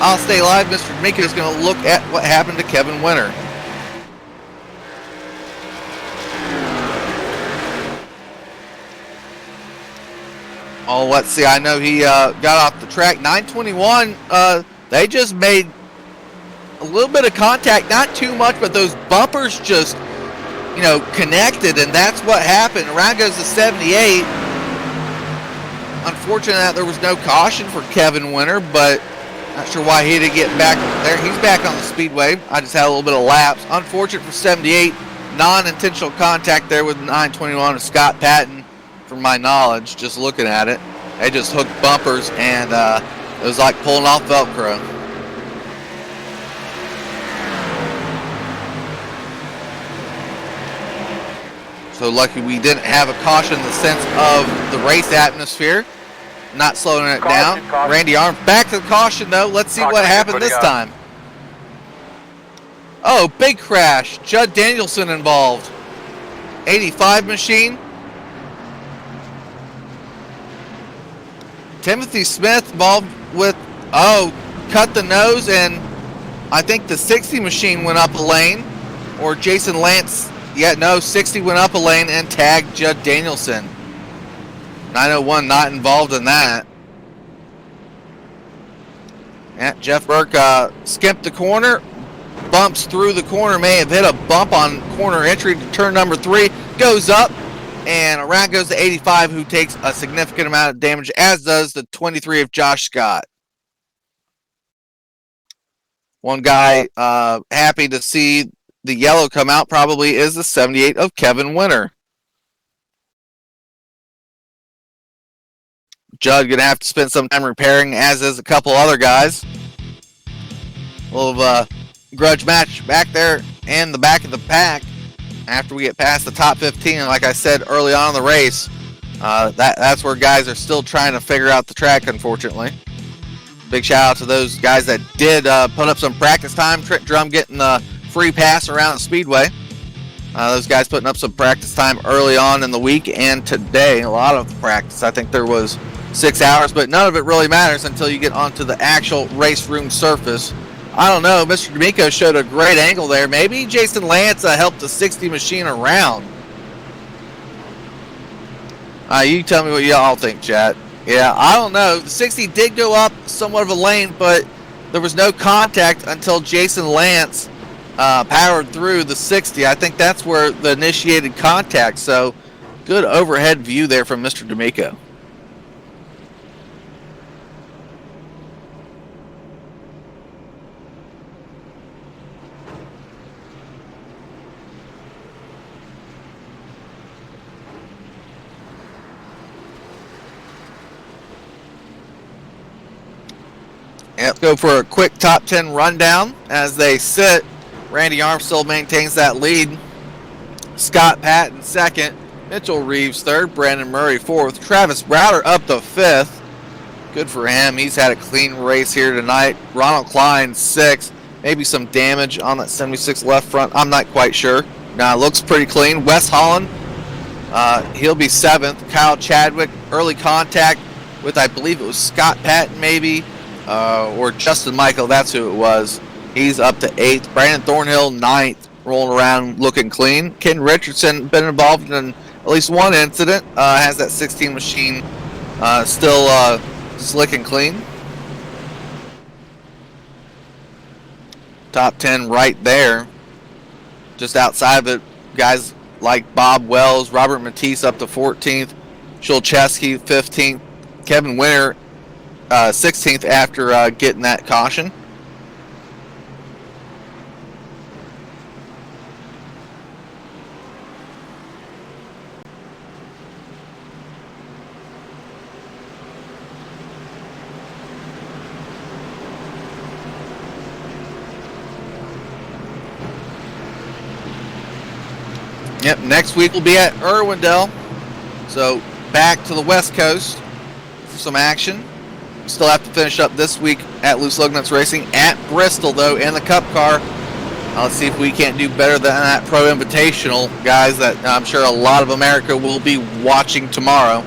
I'll stay live. Mr. Mika is going to look at what happened to Kevin Winter. Oh, let's see. I know he got off the track. 921, they just made a little bit of contact. Not too much, but those bumpers just, you know, connected, and that's what happened. Around goes the 78. Unfortunate that there was no caution for Kevin Winter, but not sure why he didn't get back there. He's back on the speedway. I just had a little bit of lapse. Unfortunate for 78. Non-intentional contact there with 921 and Scott Patton, from my knowledge, just looking at it. They just hooked bumpers, and it was like pulling off Velcro. So lucky we didn't have a caution in the sense of the race atmosphere. Not slowing it down. Randy Arms back to the caution though. Let's see what happened this time. Oh, big crash. Judd Danielson involved. 85 machine. Timothy Smith involved with, cut the nose, and I think the 60 machine went up a lane. Or Jason Lance. Yeah, no, 60 went up a lane and tagged Judd Danielson. 901 not involved in that. Yeah, Jeff Burke skipped the corner, bumps through the corner, may have hit a bump on corner entry to turn number 3, goes up, and around goes the 85, who takes a significant amount of damage, as does the 23 of Josh Scott. One guy happy to see the yellow come out probably is the 78 of Kevin Winter. Judd gonna have to spend some time repairing, as is a couple other guys. A little grudge match back there in the back of the pack after we get past the top 15. And like I said early on in the race, That's where guys are still trying to figure out the track, unfortunately. Big shout out to those guys that did put up some practice time. Trent Drum getting the free pass around the speedway. Those guys putting up some practice time early on in the week and today. A lot of practice. I think there was 6 hours, but none of it really matters until you get onto the actual race room surface. I don't know. Mr. D'Amico showed a great angle there. Maybe Jason Lance helped the 60 machine around. You tell me what y'all think, chat. Yeah, I don't know. The 60 did go up somewhat of a lane, but there was no contact until Jason Lance powered through the 60. I think that's where the initiated contact. So, good overhead view there from Mr. D'Amico. Let's go for a quick top 10 rundown as they sit. Randy Arms still maintains that lead. Scott Patton second. Mitchell Reeves third. Brandon Murray fourth. Travis Browder up to fifth. Good for him. He's had a clean race here tonight. Ronald Klein sixth. Maybe some damage on that 76 left front. I'm not quite sure. Now it looks pretty clean. Wes Holland, he'll be seventh. Kyle Chadwick, early contact with, I believe it was Scott Patton maybe. Or Justin Michael, that's who it was. He's up to 8th. Brandon Thornhill, 9th, rolling around looking clean. Ken Richardson, been involved in at least one incident, has that 16 machine still slick and clean. Top 10 right there. Just outside of it, guys like Bob Wells, Robert Matisse up to 14th. Shulcheski, 15th. Kevin Winter, 16th after getting that caution. Yep, next week we'll be at Irwindale. So back to the West Coast for some action. Still have to finish up this week at Loose Lug Nuts Racing at Bristol, though, in the Cup car. Let's see if we can't do better than that Pro Invitational, guys, that I'm sure a lot of America will be watching tomorrow.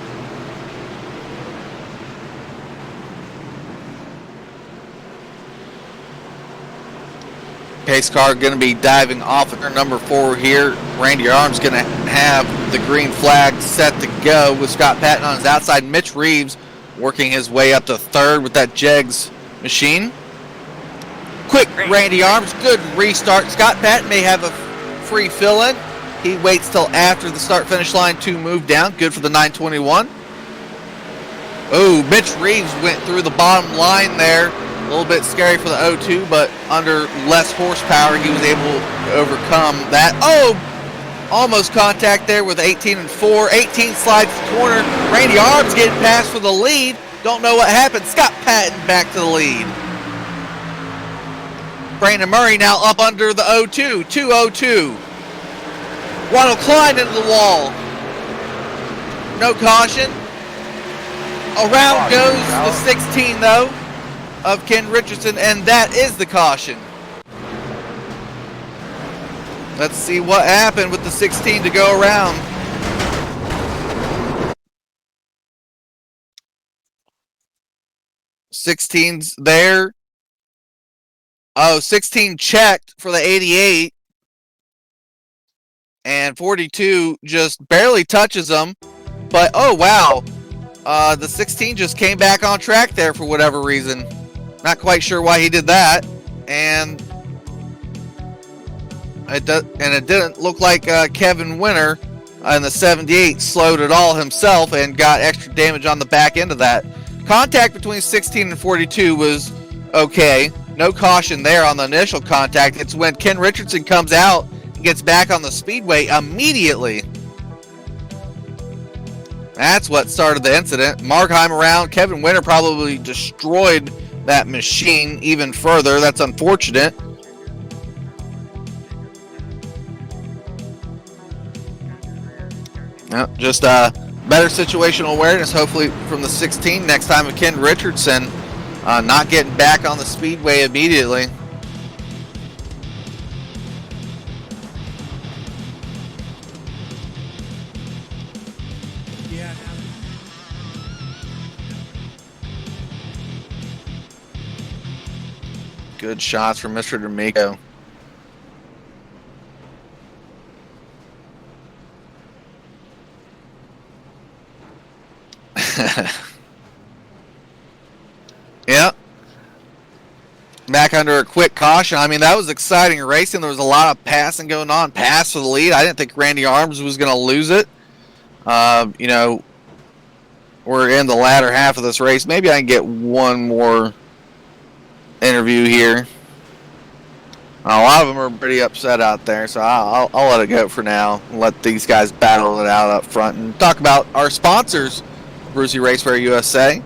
Pace car going to be diving off at number 4 here. Randy Arms going to have the green flag set to go with Scott Patton on his outside. Mitch Reeves working his way up to 3rd with that Jegs machine. Quick Randy Arms, good restart. Scott Patton may have a free fill-in. He waits till after the start-finish line to move down. Good for the 921. Oh, Mitch Reeves went through the bottom line there. A little bit scary for the 02, but under less horsepower, he was able to overcome that. Oh, almost contact there with 18 and 4. 18 slides to the corner. Randy Arms getting past for the lead. Don't know what happened. Scott Patton back to the lead. Brandon Murray now up under the 02. 202. Ronald Klein into the wall. No caution. Around goes the 16, though, of Ken Richardson, and that is the caution. Let's see what happened with the 16 to go around. '16's there. Oh, 16 checked for the 88. And 42 just barely touches them. But, oh, wow. The 16 just came back on track there for whatever reason. Not quite sure why he did that. And it didn't look like Kevin Winter in the 78 slowed it all himself and got extra damage on the back end of that. Contact between 16 and 42 was okay. No caution there on the initial contact. It's when Ken Richardson comes out and gets back on the speedway immediately. That's what started the incident. Markheim around. Kevin Winter probably destroyed that machine even further. That's unfortunate. Just better situational awareness, hopefully from the 16 next time with Ken Richardson, not getting back on the speedway immediately. Good shots from Mr. D'Amico. Yeah. Back under a quick caution. I mean, that was exciting racing. There was a lot of passing going on. Pass for the lead. I didn't think Randy Arms was going to lose it. You know, we're in the latter half of this race. Maybe I can get one more interview here. A lot of them are pretty upset out there, so I'll let it go for now and let these guys battle it out up front and talk about our sponsors, Brucey Racewear USA,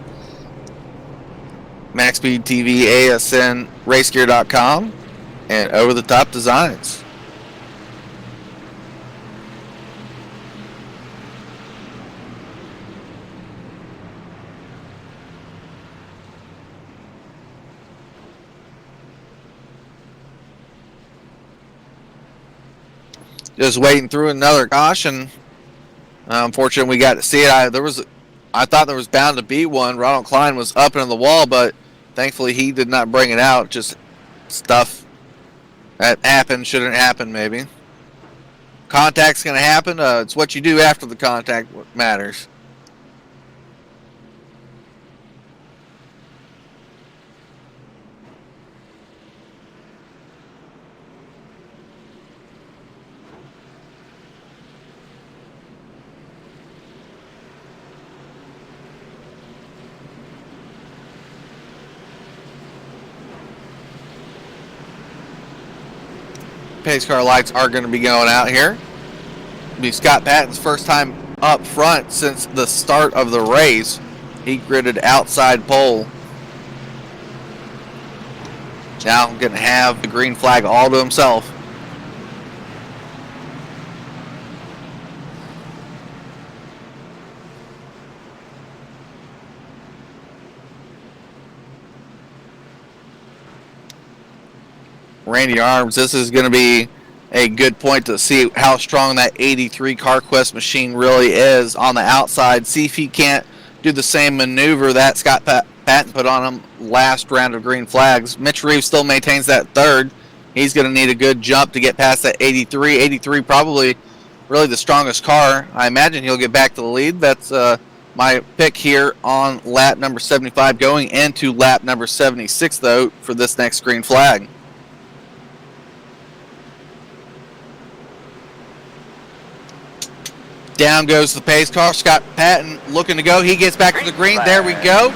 MaxSpeedTV, ASN, RaceGear.com, and Over the Top Designs. Just waiting through another caution. Unfortunately, we got to see it. I thought there was bound to be one. Ronald Klein was up into the wall, but thankfully he did not bring it out. Just stuff that happened, shouldn't happen maybe. Contact's going to happen. It's what you do after the contact what matters. Pace car lights are going to be going out here. It'll be Scott Patton's first time up front since the start of the race. He gridded outside pole. Now going to have the green flag all to himself. Randy Arms, this is going to be a good point to see how strong that 83 CarQuest machine really is on the outside. See if he can't do the same maneuver that Scott Patton put on him last round of green flags. Mitch Reeves still maintains that third. He's going to need a good jump to get past that 83. 83 probably really the strongest car. I imagine he'll get back to the lead. That's my pick here on lap number 75, going into lap number 76, though, for this next green flag. Down goes the pace car. Scott Patton looking to go. He gets back to the green. There we go.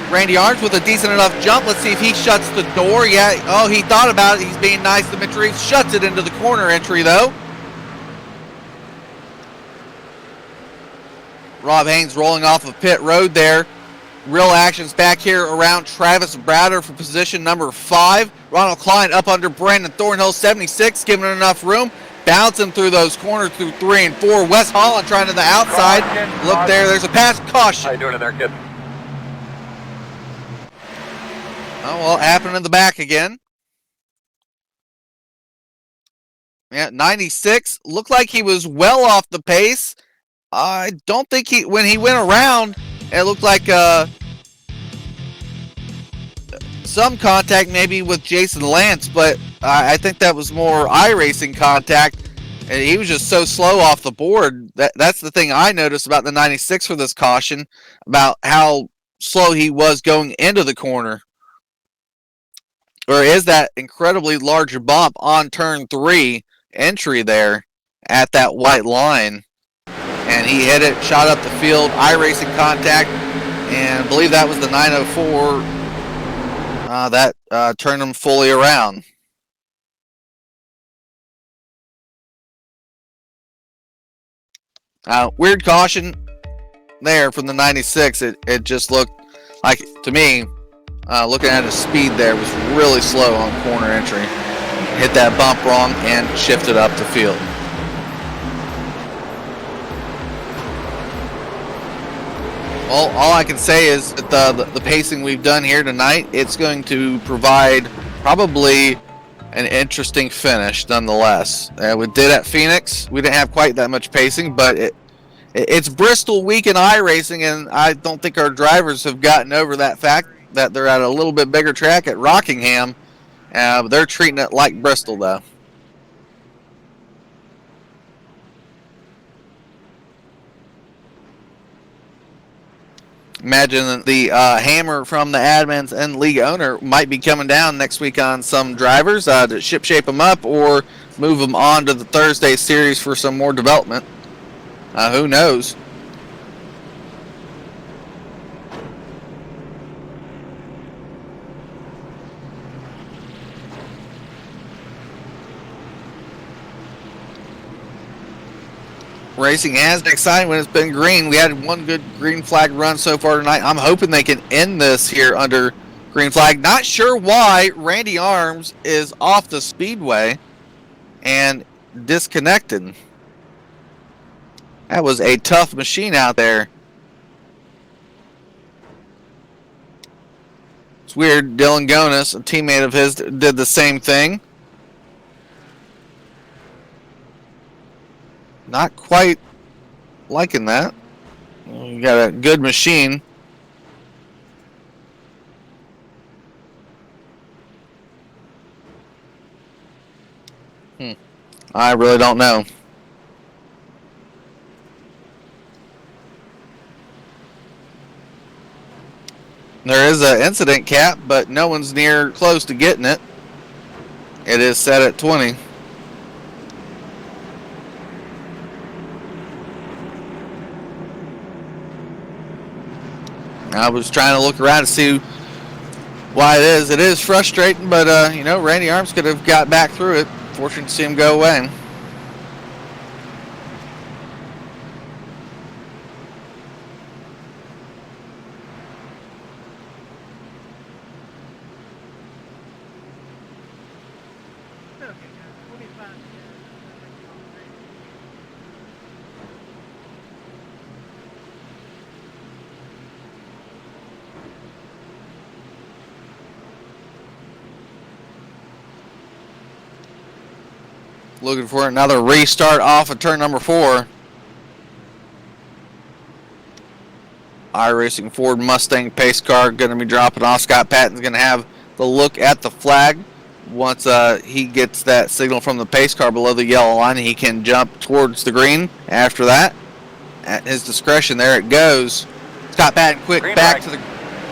Randy Arms with a decent enough jump. Let's see if he shuts the door. Yeah, oh, he thought about it. He's being nice to Mitch Reeves. Shuts it into the corner entry, though. Rob Haynes rolling off of pit road there. Real actions back here around Travis Browder for position number 5. Ronald Klein up under Brandon Thornhill, 76, giving it enough room. Bouncing through those corners through 3 and 4. Wes Holland trying to the outside. Look there, there's a pass. Caution. How you doing in there, kid? Oh, well, it happened in the back again. Yeah, 96. Looked like he was well off the pace. I don't think when he went around, it looked like some contact maybe with Jason Lance, but I think that was more iRacing contact, and he was just so slow off the board. That's the thing I noticed about the 96 for this caution, about how slow he was going into the corner. Or is that incredibly large bump on turn 3 entry there at that white line. And he hit it, shot up the field, iRacing contact, and I believe that was the 904 that turned him fully around. Weird caution there from the 96. It just looked like, to me, looking at his speed there, was really slow on corner entry. Hit that bump wrong and shifted up the field. Well, all I can say is that the pacing we've done here tonight, it's going to provide probably an interesting finish nonetheless. We did at Phoenix. We didn't have quite that much pacing, but it's Bristol weekend iRacing, and I don't think our drivers have gotten over that fact that they're at a little bit bigger track at Rockingham. They're treating it like Bristol, though. Imagine the hammer from the admins and league owner might be coming down next week on some drivers to shape them up or move them on to the Thursday series for some more development. Who knows? Racing has been exciting when it's been green. We had one good green flag run so far tonight. I'm hoping they can end this here under green flag. Not sure why Randy Arms is off the speedway and disconnected. That was a tough machine out there. It's weird. Dylan Gonis, a teammate of his, did the same thing. Not quite liking that. You got a good machine. I really don't know. There is an incident cap, but no one's near close to getting it. It is set at 20. I was trying to look around to see why it is. It is frustrating, but, you know, Randy Arms could have got back through it. Fortunate to see him go away. Looking for another restart off of turn number 4. iRacing Ford Mustang pace car going to be dropping off. Scott Patton's going to have the look at the flag. Once he gets that signal from the pace car below the yellow line, he can jump towards the green. After that, at his discretion, there it goes. Scott Patton quick green back to the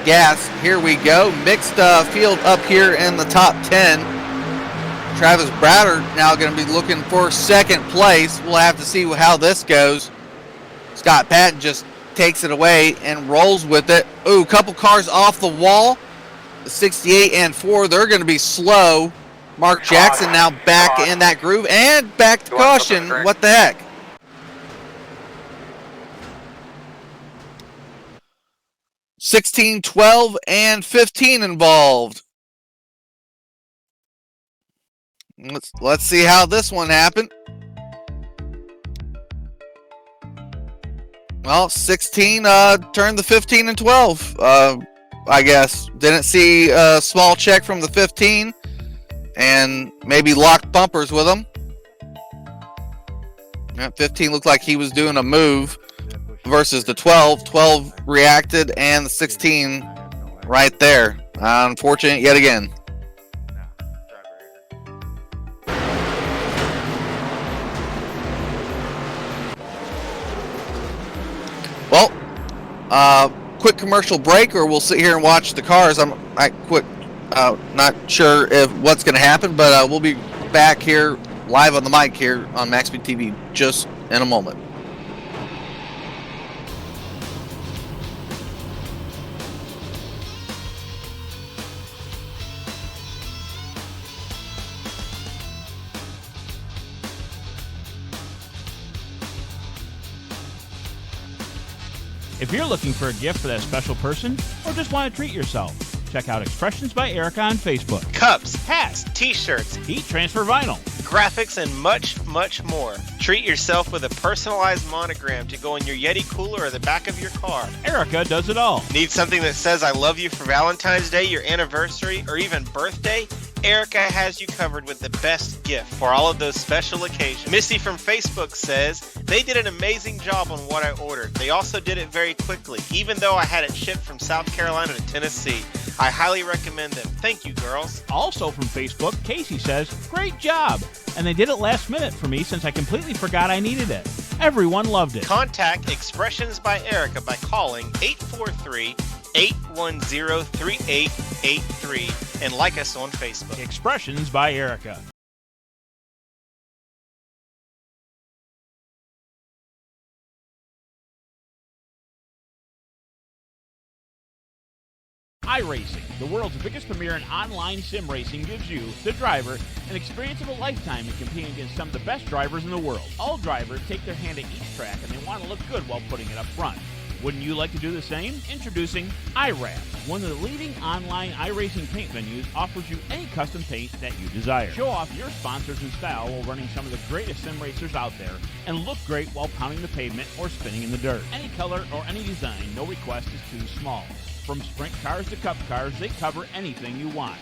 gas. Here we go. Mixed field up here in the top 10. Travis Browder now going to be looking for second place. We'll have to see how this goes. Scott Patton just takes it away and rolls with it. Ooh, a couple cars off the wall. The 68 and 4, they're going to be slow. Mark Jackson now back in that groove and back to caution. What the heck? $16, 12, and 15 involved. Let's see how this one happened. Well, 16 turned the 15 and 12, I guess. Didn't see a small check from the 15 and maybe locked bumpers with him. 15 looked like he was doing a move versus the 12. 12 reacted and the 16 right there. Unfortunate yet again. Well, quick commercial break, or we'll sit here and watch the cars. Not sure if what's going to happen, but we'll be back here live on the mic here on MaxSpeedTV just in a moment. If you're looking for a gift for that special person or just want to treat yourself, Check out Expressions by Erica on Facebook. Cups, hats, t-shirts, Heat transfer vinyl. graphics, and much, much more. Treat yourself with a personalized monogram to go in your Yeti cooler or the back of your car. Erica does it all. Need something that says I love you for Valentine's Day, your anniversary, or even birthday? Erica has you covered with the best gift for all of those special occasions. Missy from Facebook says, they did an amazing job on what I ordered. They also did it very quickly, even though I had it shipped from South Carolina to Tennessee. I highly recommend them. Thank you, girls. Also from Facebook, Casey says, great job. And they did it last minute for me since I completely forgot I needed it. Everyone loved it. Contact Expressions by Erica by calling 843-810-3883 and like us on Facebook. Expressions by Erica. iRacing, the world's biggest premier in online sim racing, gives you, the driver, an experience of a lifetime in competing against some of the best drivers in the world. All drivers take their hand at each track and they want to look good while putting it up front. Wouldn't you like to do the same? Introducing iWrap, one of the leading online iRacing paint venues, offers you any custom paint that you desire. Show off your sponsors and style while running some of the greatest sim racers out there and look great while pounding the pavement or spinning in the dirt. Any color or any design, no request is too small. From sprint cars to cup cars, they cover anything you want.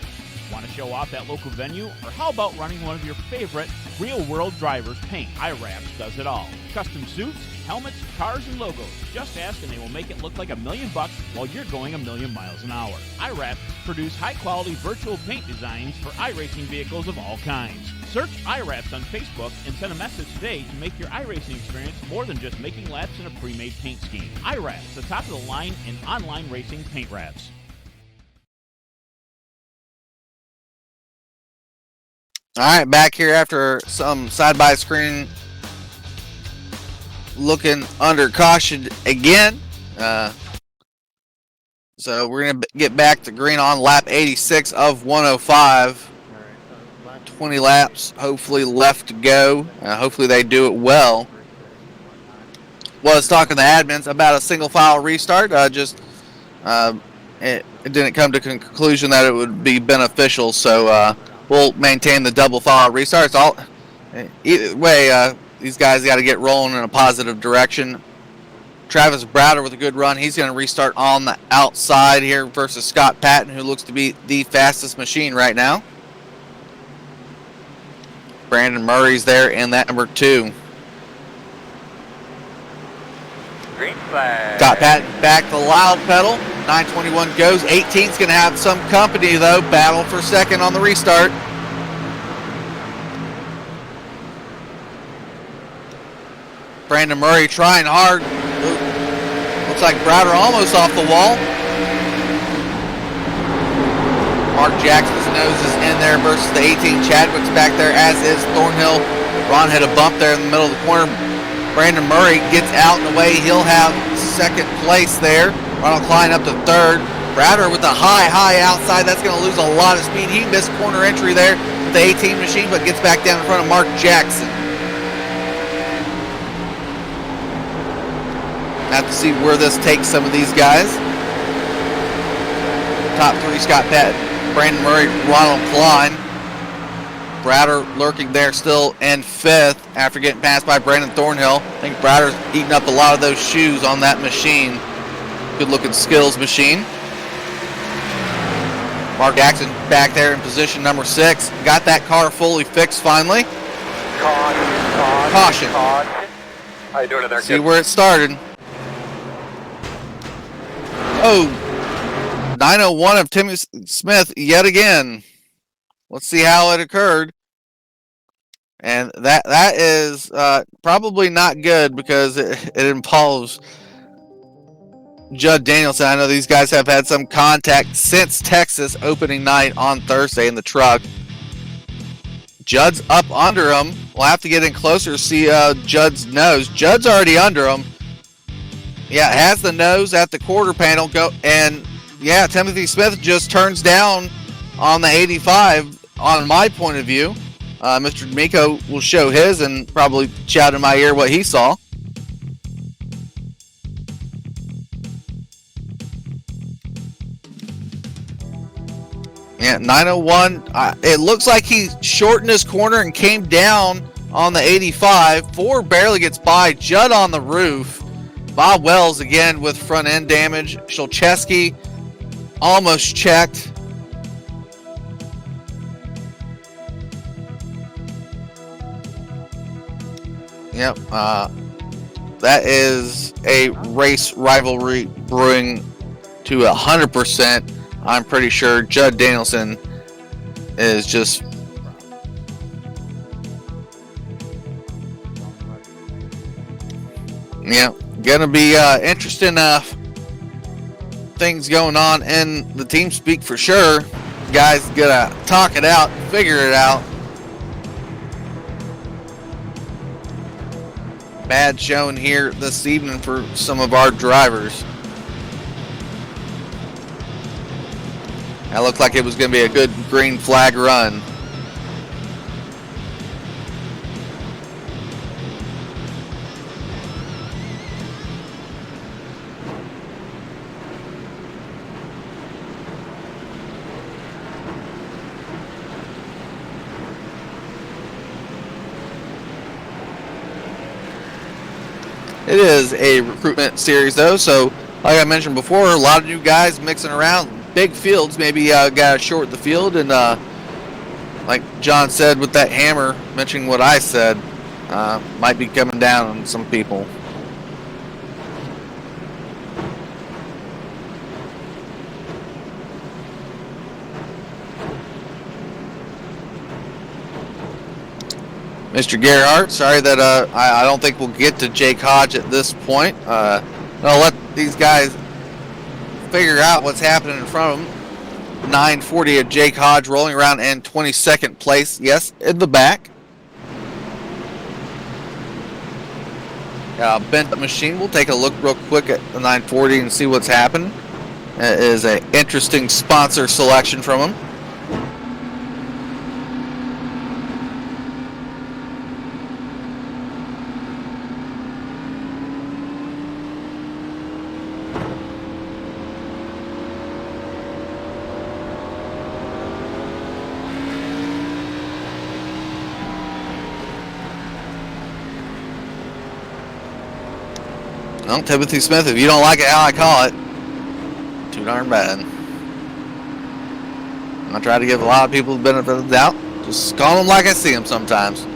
Want to show off that local venue? Or how about running one of your favorite real-world drivers' paint? iWraps does it all. Custom suits, helmets, cars, and logos. Just ask and they will make it look like $1,000,000 while you're going 1,000,000 miles an hour. iWraps produce high-quality virtual paint designs for iRacing vehicles of all kinds. Search iWraps on Facebook and send a message today to make your iRacing experience more than just making laps in a pre-made paint scheme. iWraps, the top of the line in online racing paint wraps. All right, back here after some side-by-screen looking under caution again. So we're going to get back to green on lap 86 of 105. 20 laps hopefully left to go. Hopefully they do it well. Was talking to admins about a single file restart. It didn't come to conclusion that it would be beneficial, so we'll maintain the double file restarts. Either way, these guys got to get rolling in a positive direction. Travis Browder with a good run. He's going to restart on the outside here versus Scott Patton, who looks to be the fastest machine right now. Brandon Murray's there in that number 2. Green flag. Scott Patton back the loud pedal. 921 goes. 18's going to have some company, though. Battle for second on the restart. Brandon Murray trying hard. Looks like Browder almost off the wall. Mark Jackson's nose is in there versus the 18. Chadwick's back there, as is Thornhill. Ron had a bump there in the middle of the corner. Brandon Murray gets out and away. He'll have second place there. Ronald Klein up to third. Browder with a high outside. That's going to lose a lot of speed. He missed corner entry there with the 18 machine, but gets back down in front of Mark Jackson. Have to see where this takes some of these guys. Top 3, Scott Patton, Brandon Murray, Ronald Klein. Browder lurking there still in 5th after getting passed by Brandon Thornhill. I think Browder's eating up a lot of those shoes on that machine. Good looking skills machine. Mark Jackson back there in position number 6. Got that car fully fixed finally. Caution. How you doing in there, See where it started. Oh, 901 of Timmy Smith yet again. Let's see how it occurred. And that is probably not good because it involves Judd Danielson. I know these guys have had some contact since Texas opening night on Thursday in the truck. Judd's up under him. We'll have to get in closer to see Judd's nose. Judd's already under him. Yeah, has the nose at the quarter panel. Yeah, Timothy Smith just turns down on the 85 on my point of view. Mr. D'Amico will show his and probably shout in my ear what he saw. Yeah, 901. It looks like he shortened his corner and came down on the 85. Ford barely gets by. Judd on the roof. Bob Wells again with front end damage. Shulcheski almost checked. Yep. That is a race rivalry brewing to 100%. I'm pretty sure Judd Danielson is just gonna be interesting things going on in the team speak for sure. Guys gotta talk it out, figure it out. Bad showing here this evening for some of our drivers. That looked like it was going to be a good green flag run. It is a recruitment series though, so like I mentioned before, a lot of new guys mixing around. Big fields, maybe got to short the field, and like John said with that hammer, mentioning what I said, might be coming down on some people. Mr. Gerhardt, sorry that I don't think we'll get to Jake Hodge at this point. I'll let these guys figure out what's happening in front of them. 940 of Jake Hodge rolling around in 22nd place. Yes, in the back. Bent machine. We'll take a look real quick at the 940 and see what's happened. It is an interesting sponsor selection from him. Well, Timothy Smith, if you don't like it how I call it, too darn bad. I try to give a lot of people the benefit of the doubt. Just call them like I see them sometimes.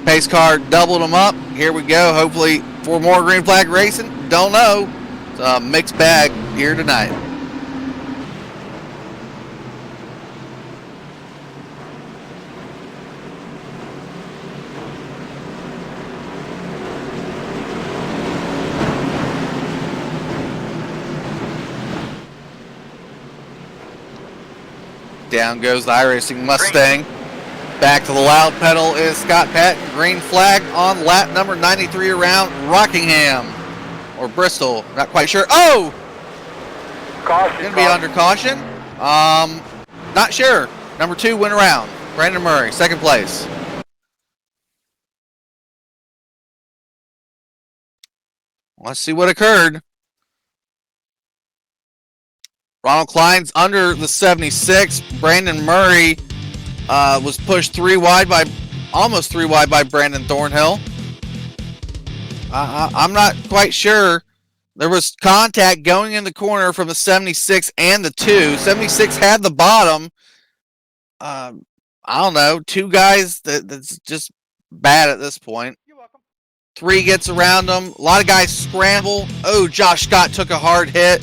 Pace car doubled them up. Here we go. Hopefully for more green flag racing. Don't know. It's a mixed bag here tonight. Down goes the iRacing Mustang. Back to the loud pedal is Scott Patton. Green flag on lap number 93 around Rockingham. Or Bristol. Not quite sure. Oh! Caution. Gonna be under caution. Not sure. Number 2 went around. Brandon Murray, second place. Let's see what occurred. Ronald Klein's under the 76. Brandon Murray was pushed almost three wide by Brandon Thornhill. I'm not quite sure. There was contact going in the corner from the 76 and the 2. 76 had the bottom. I don't know. 2 guys that's just bad at this point. 3 gets around them. A lot of guys scramble. Oh, Josh Scott took a hard hit.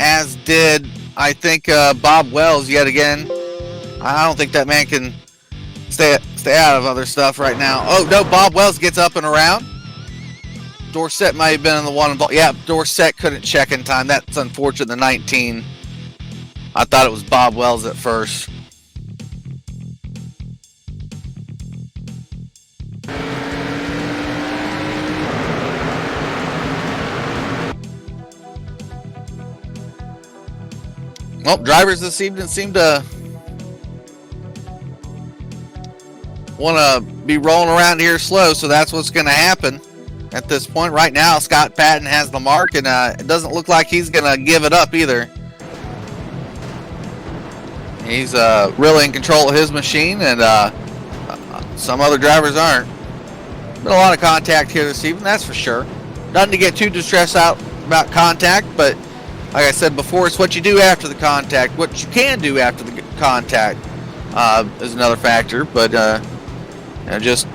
As did, I think, Bob Wells yet again. I don't think that man can stay out of other stuff right now. Oh, no, Bob Wells gets up and around. Dorsett might have been in the one involved. Yeah, Dorsett couldn't check in time. That's unfortunate, the 19. I thought it was Bob Wells at first. Well, drivers this evening seem to want to be rolling around here slow, so that's what's going to happen. at this point. Right now, Scott Patton has the mark, and it doesn't look like he's going to give it up either. He's really in control of his machine, and some other drivers aren't. Been a lot of contact here this evening, that's for sure. Nothing to get too distressed out about contact, but like I said before, it's what you do after the contact. What you can do after the contact is another factor, but just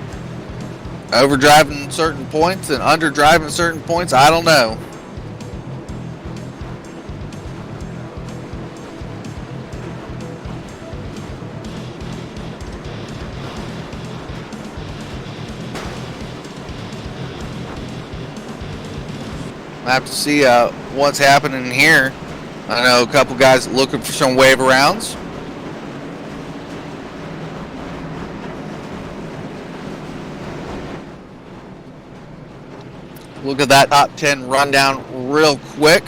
overdriving certain points and underdriving certain points, I don't know. I have to see what's happening here. I know a couple guys looking for some wave arounds. Look at that top 10 rundown real quick.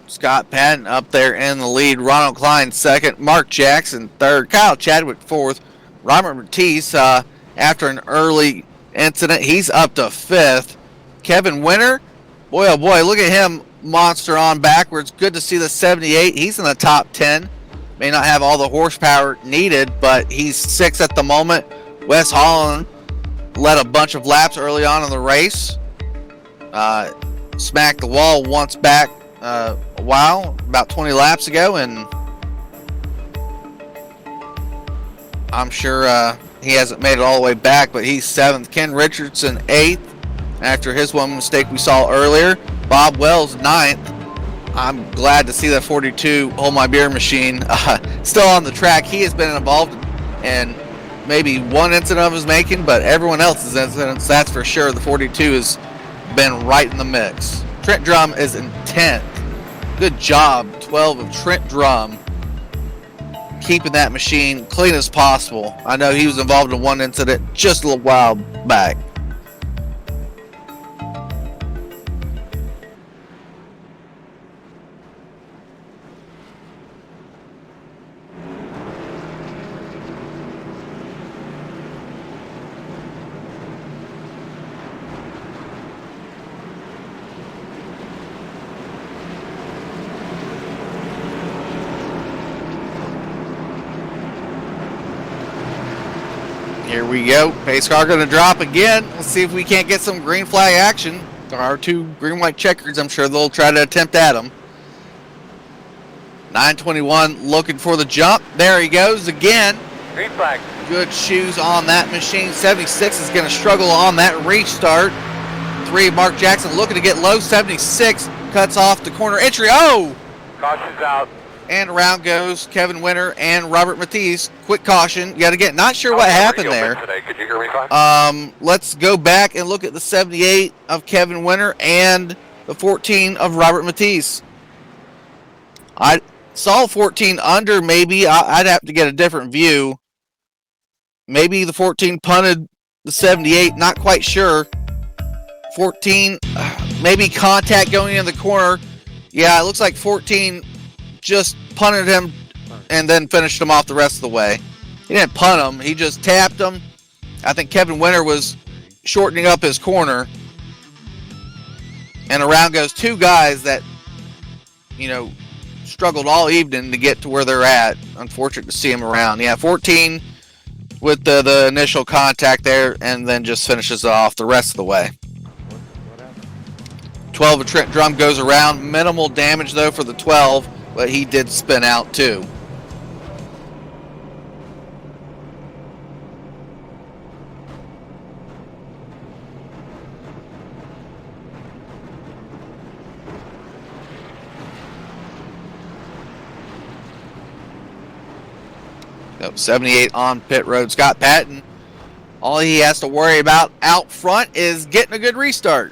Scott Patton up there in the lead. Ronald Klein second. Mark Jackson third. Kyle Chadwick fourth. Robert Matisse, after an early incident, he's up to fifth. Kevin Winter, boy oh boy, look at him monster on backwards. Good to see the 78. He's in the top 10. May not have all the horsepower needed, but he's sixth at the moment. Wes Holland led a bunch of laps early on in the race. Smacked the wall once back a while, about 20 laps ago, and I'm sure he hasn't made it all the way back, but he's seventh. Ken Richardson eighth after his one mistake we saw earlier. Bob Wells ninth. I'm glad to see that 42 Hold My Beer machine still on the track. He has been involved in maybe one incident of his making, but everyone else's incidents, that's for sure. The 42 has been right in the mix. Trent Drum is in 10th. Good job, 12 of Trent Drum, keeping that machine clean as possible. I know he was involved in one incident just a little while back. Here we go. Pace car going to drop again. Let's see if we can't get some green flag action. There are two green-white checkers. I'm sure they'll try to attempt at them. 921 looking for the jump. There he goes again. Green flag. Good shoes on that machine. 76 is going to struggle on that restart. 3, Mark Jackson looking to get low. 76 cuts off the corner entry. Oh! Caution's out. And around goes Kevin Winter and Robert Matisse. Quick caution. Yet again, not sure what happened there. Today. Could you hear me fine? Let's go back and look at the 78 of Kevin Winter and the 14 of Robert Matisse. I saw 14 under, maybe. I'd have to get a different view. Maybe the 14 punted the 78. Not quite sure. 14, maybe contact going in the corner. Yeah, it looks like 14 just punted him and then finished him off the rest of the way. He didn't punt him. He just tapped him. I think Kevin Winter was shortening up his corner. And around goes two guys that, struggled all evening to get to where they're at. Unfortunate to see him around. Yeah, 14 with the initial contact there and then just finishes it off the rest of the way. 12 of Trent Drum goes around. Minimal damage, though, for the 12. But he did spin out too. So 78 on pit road. Scott Patton, all he has to worry about out front is getting a good restart.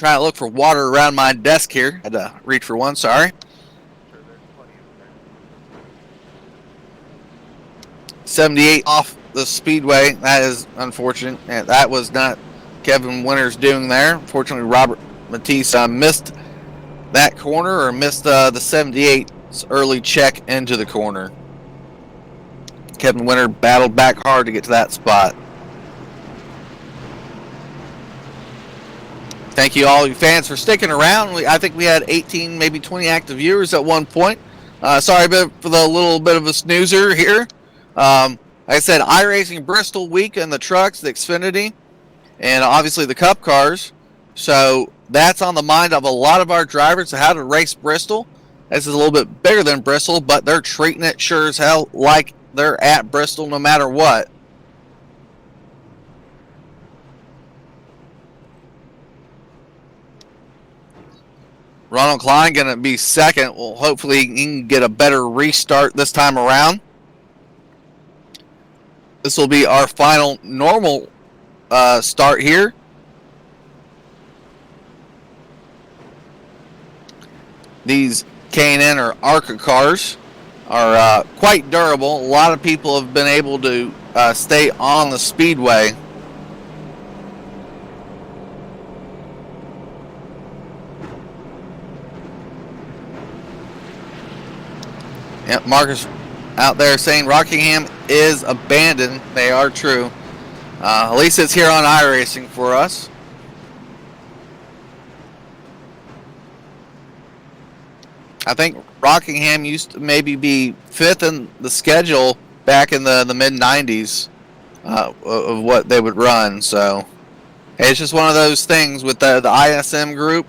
Trying to look for water around my desk here. Had to reach for one, sorry. 78 off the speedway. That is unfortunate. And that was not Kevin Winter's doing there. Unfortunately, Robert Matisse missed that corner, or missed the 78's early check into the corner. Kevin Winter battled back hard to get to that spot. Thank you all you fans for sticking around. I think we had 18, maybe 20 active viewers at one point. Sorry for the little bit of a snoozer here. Like I said, iRacing Bristol week and the trucks, the Xfinity, and obviously the Cup cars. So that's on the mind of a lot of our drivers, how to race Bristol. This is a little bit bigger than Bristol, but they're treating it sure as hell like they're at Bristol no matter what. Ronald Klein going to be second. Well, hopefully he can get a better restart this time around. This will be our final normal start here. These K&N or ARCA cars are quite durable. A lot of people have been able to stay on the speedway. Yep, Marcus out there saying Rockingham is abandoned. They are true. At least it's here on iRacing for us. I think Rockingham used to maybe be 5th in the schedule back in the mid-90s of what they would run. So it's just one of those things with the ISM group.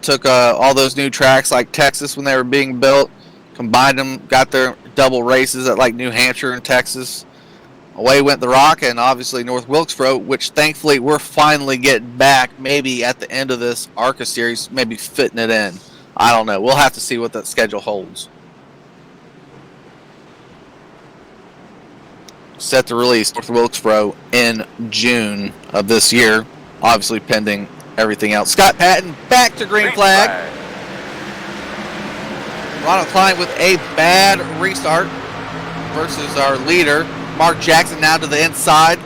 Took all those new tracks like Texas when they were being built, combined them, got their double races at like New Hampshire and Texas. Away went the Rock, and obviously North Wilkesboro, which thankfully we're finally getting back maybe at the end of this ARCA series, maybe fitting it in. I don't know. We'll have to see what that schedule holds. Set to release North Wilkesboro in June of this year, obviously pending everything else. Scott Patton back to green flag. Ronald Klein with a bad restart versus our leader. Mark Jackson now to the inside.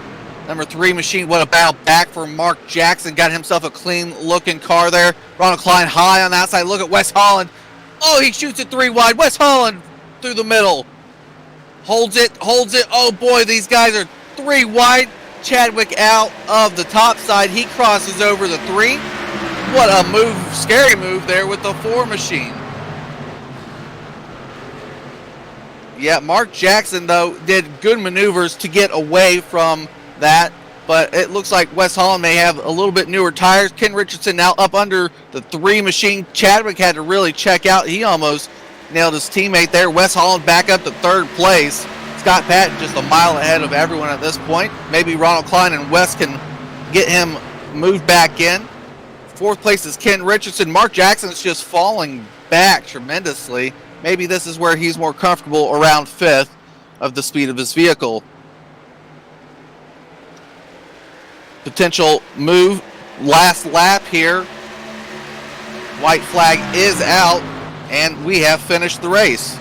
Number 3 machine, what a battle back for Mark Jackson. Got himself a clean looking car there. Ronald Klein high on the outside. Look at Wes Holland. Oh, he shoots it 3 wide. Wes Holland through the middle. Holds it. Oh boy, these guys are 3 wide. Chadwick out of the top side. He crosses over the 3. What a move, scary move there with the 4 machine. Yeah, Mark Jackson, though, did good maneuvers to get away from that, but it looks like Wes Holland may have a little bit newer tires. Ken Richardson now up under the 3 machine. Chadwick had to really check out. He almost nailed his teammate there. Wes Holland back up to 3rd place. Scott Patton just a mile ahead of everyone at this point. Maybe Ronald Klein and Wes can get him moved back in. 4th place is Ken Richardson. Mark Jackson is just falling back tremendously. Maybe this is where he's more comfortable, around 5th of the speed of his vehicle. Potential move, last lap here. White flag is out, and we have finished the race.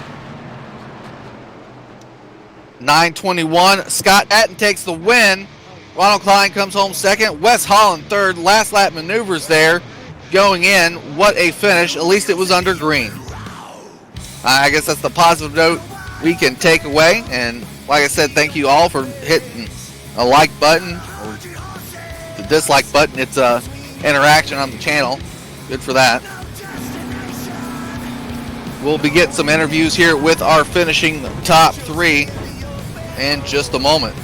9:21, Scott Patton takes the win. Ronald Klein comes home 2nd. Wes Holland 3rd. Last lap maneuvers there going in. What a finish. At least it was under green. I guess that's the positive note we can take away. And like I said, thank you all for hitting a like button or the dislike button. It's interaction on the channel. Good for that. We'll be getting some interviews here with our finishing top 3 in just a moment.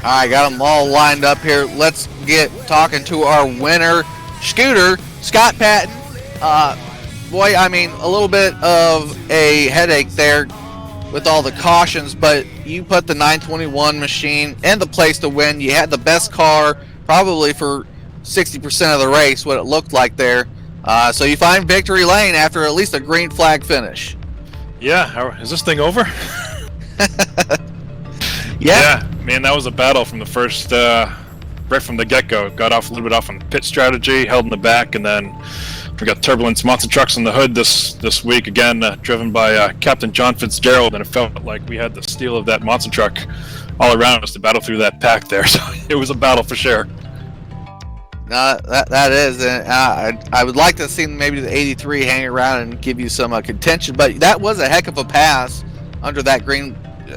All right, got them all lined up here. Let's get talking to our winner, Scooter, Scott Patton. boy, I mean, a little bit of a headache there with all the cautions, but you put the 921 machine in the place to win. You had the best car probably for 60% of the race, what it looked like there. So you find victory lane after at least a green flag finish. Yeah, is this thing over? Yeah, man, that was a battle from the first, right from the get-go. Got off a little bit off on pit strategy, held in the back, and then we got Turbulence monster trucks in the hood this week, again, driven by Captain John Fitzgerald, and it felt like we had the steel of that monster truck all around us to battle through that pack there, so it was a battle for sure. That is, I would like to see maybe the 83 hang around and give you some contention, but that was a heck of a pass under that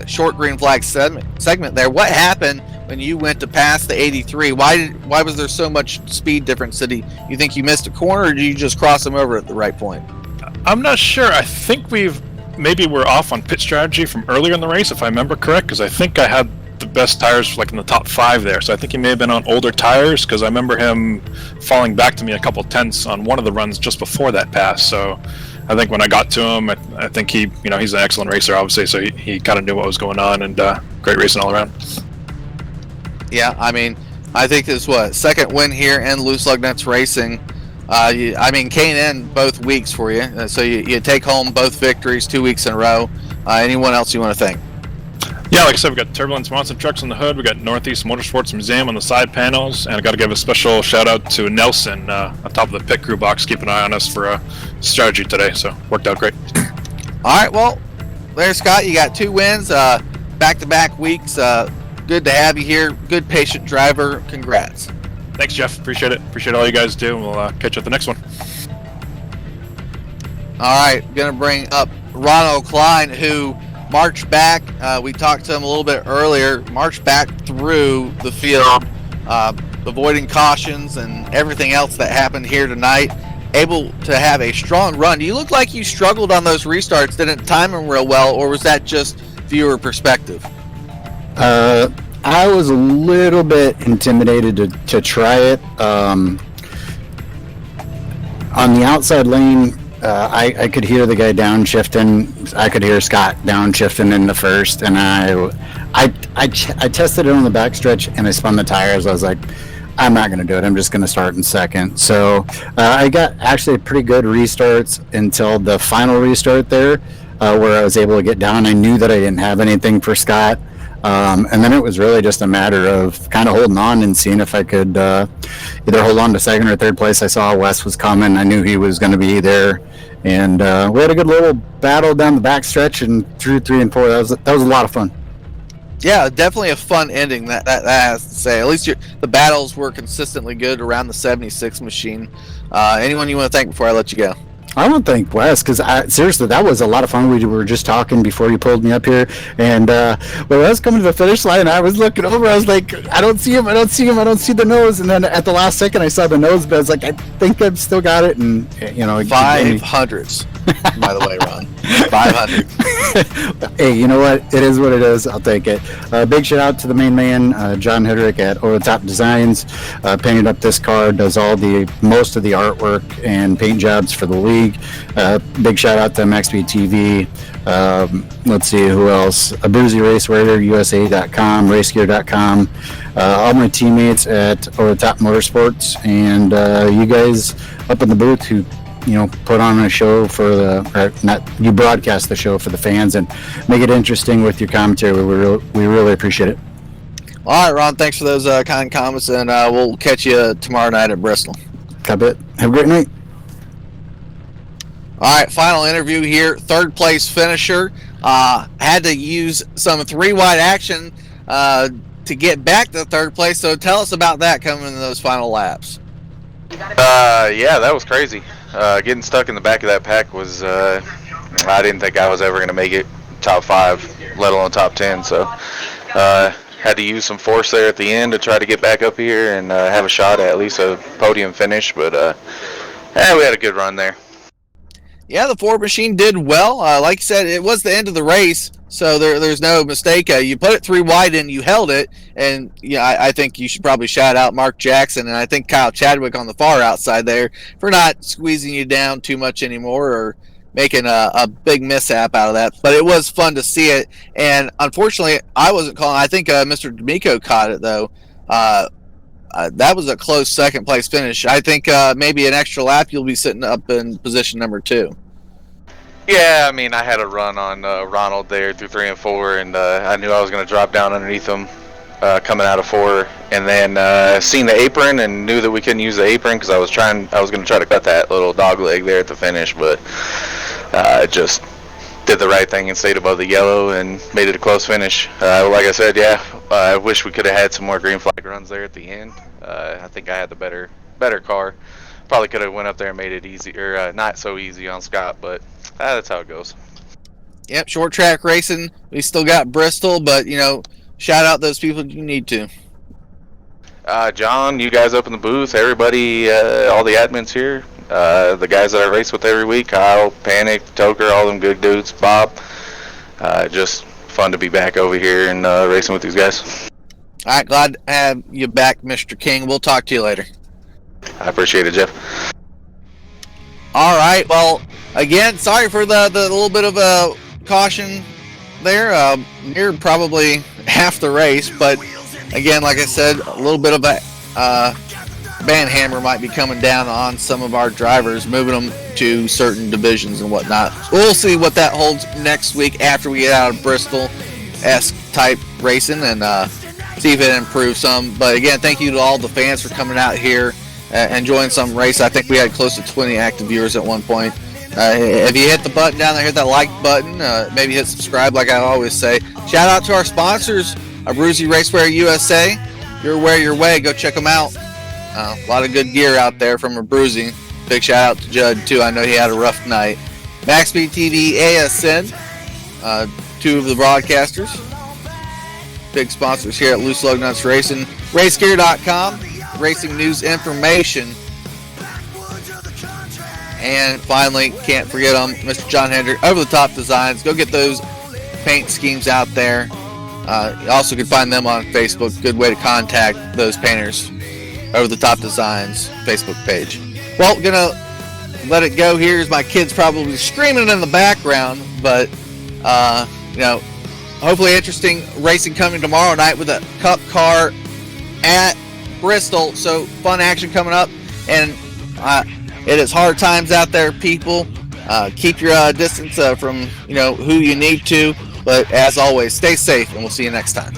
short green flag segment there. What happened when you went to pass the 83? Why was there so much speed difference? You think you missed a corner, or did you just cross them over at the right point? I'm not sure. I think maybe we're off on pit strategy from earlier in the race, if I remember correct, because I think I had the best tires like in the top 5 there, so I think he may have been on older tires, because I remember him falling back to me a couple tenths on one of the runs just before that pass. So I think when I got to him, I think he's an excellent racer, obviously, so he kind of knew what was going on, and great racing all around. Yeah, I mean, I think this second win here in Loose Lug Nuts Racing. K&N both weeks for you, so you take home both victories 2 weeks in a row. Anyone else you want to thank? Yeah, like I said, we got Turbulence monster trucks on the hood. We got Northeast Motorsports Museum on the side panels, and I got to give a special shout out to Nelson on top of the pit crew box, keeping an eye on us for strategy today. So worked out great. All right, well, there, Scott. You got 2 wins, back-to-back weeks. Good to have you here. Good patient driver. Congrats. Thanks, Jeff. Appreciate it. Appreciate all you guys do, and we'll catch you at the next one. All right, going to bring up Ronald Klein, who marched back. We talked to him a little bit earlier. Marched back through the field, avoiding cautions and everything else that happened here tonight. Able to have a strong run. You look like you struggled on those restarts. Didn't time them real well, or was that just viewer perspective? I was a little bit intimidated to try it. On the outside lane, I could hear the guy downshifting. I could hear Scott downshifting in the first, and I tested it on the backstretch, and I spun the tires. I was like, I'm not going to do it. I'm just going to start in second. So I got actually pretty good restarts until the final restart there, where I was able to get down. I knew that I didn't have anything for Scott. And then it was really just a matter of kind of holding on and seeing if I could either hold on to second or third place. I saw Wes was coming. I knew he was going to be there. And we had a good little battle down the backstretch and through 3 and 4. That was a lot of fun. Yeah, definitely a fun ending. That has to say. At least the battles were consistently good around the 76 machine. Anyone you want to thank before I let you go? I want to thank Wes, because seriously, that was a lot of fun. We were just talking before you pulled me up here, and when I was coming to the finish line, I was looking over. I was like, I don't see him. I don't see the nose. And then at the last second, I saw the nose, but I was like, I think I've still got it. And 500s, by the way, Ron. 500. Hey, you know what? It is what it is. I'll take it. Big shout out to the main man, John Hidrick at Over the Top Designs. Painted up this car, does most of the artwork and paint jobs for the league. Big shout out to MaxSpeedTV. Let's see who else. A Boozy Race Raider, USA.com, RaceGear.com. All my teammates at Over the Top Motorsports, and you guys up in the booth who put on a show you broadcast the show for the fans and make it interesting with your commentary. We really appreciate it. All right, Ron, thanks for those kind comments, and we'll catch you tomorrow night at Bristol. Have a great night. All right, final interview here. 3rd place finisher. Had to use some 3-wide action to get back to 3rd place, so tell us about that coming in those final laps. Yeah, that was crazy. Getting stuck in the back of that pack was, I didn't think I was ever going to make it top 5, let alone top 10. So had to use some force there at the end to try to get back up here and have a shot at least a podium finish. But we had a good run there. Yeah, the Ford machine did well. Like you said, it was the end of the race, So there's no mistake. You put it 3 wide and you held it, and I think you should probably shout out Mark Jackson and I think Kyle Chadwick on the far outside there for not squeezing you down too much anymore or making a big mishap out of that. But it was fun to see it, and unfortunately I wasn't calling. I think Mr. D'Amico caught it though. That was a close second place finish. I think maybe an extra lap you'll be sitting up in position number 2. Yeah, I mean, I had a run on Ronald there through 3 and 4, and I knew I was going to drop down underneath him coming out of 4, and then seen the apron and knew that we couldn't use the apron because I was going to try to cut that little dog leg there at the finish, but just did the right thing and stayed above the yellow and made it a close finish. Like I said, yeah, I wish we could have had some more green flag runs there at the end. I think I had the better car. Probably could have went up there and made it easy, or not so easy on Scott, but that's how it goes. Yep, short track racing. We still got Bristol, but shout out those people you need to. John, you guys up in the booth, everybody, all the admins here, the guys that I race with every week, Kyle, Panic, Toker, all them good dudes, Bob. Just fun to be back over here and racing with these guys. All right, glad to have you back, Mr. King. We'll talk to you later. I appreciate it, Jeff. All right, well, again, sorry for the little bit of a caution there. Near probably half the race, but again, like I said, a little bit of a band hammer might be coming down on some of our drivers, moving them to certain divisions and whatnot. We'll see what that holds next week after we get out of Bristol-esque type racing and see if it improves some. But again, thank you to all the fans for coming out here, enjoying some race. I think we had close to 20 active viewers at one point. If you hit the button down there, hit that like button, maybe hit subscribe like I always say. Shout out to our sponsors, Abruzzi Racewear USA. You're wear your way, go check them out. A lot of good gear out there from Abruzzi. Big shout out to Judd too, I know he had a rough night. MaxSpeedTV, ASN, 2 of the broadcasters. Big sponsors here at Loose Lug Nuts Racing. RaceGear.com, racing news information. And finally, can't forget them, Mr. John Hendrick, Over the Top Designs. Go get those paint schemes out there. You also can find them on Facebook. Good way to contact those painters. Over the Top Designs Facebook page. Well, gonna let it go here as my kids probably screaming in the background, but hopefully interesting racing coming tomorrow night with a Cup car at Bristol. So fun action coming up, and it is hard times out there, people. Keep your distance from who you need to, but as always, stay safe, and we'll see you next time.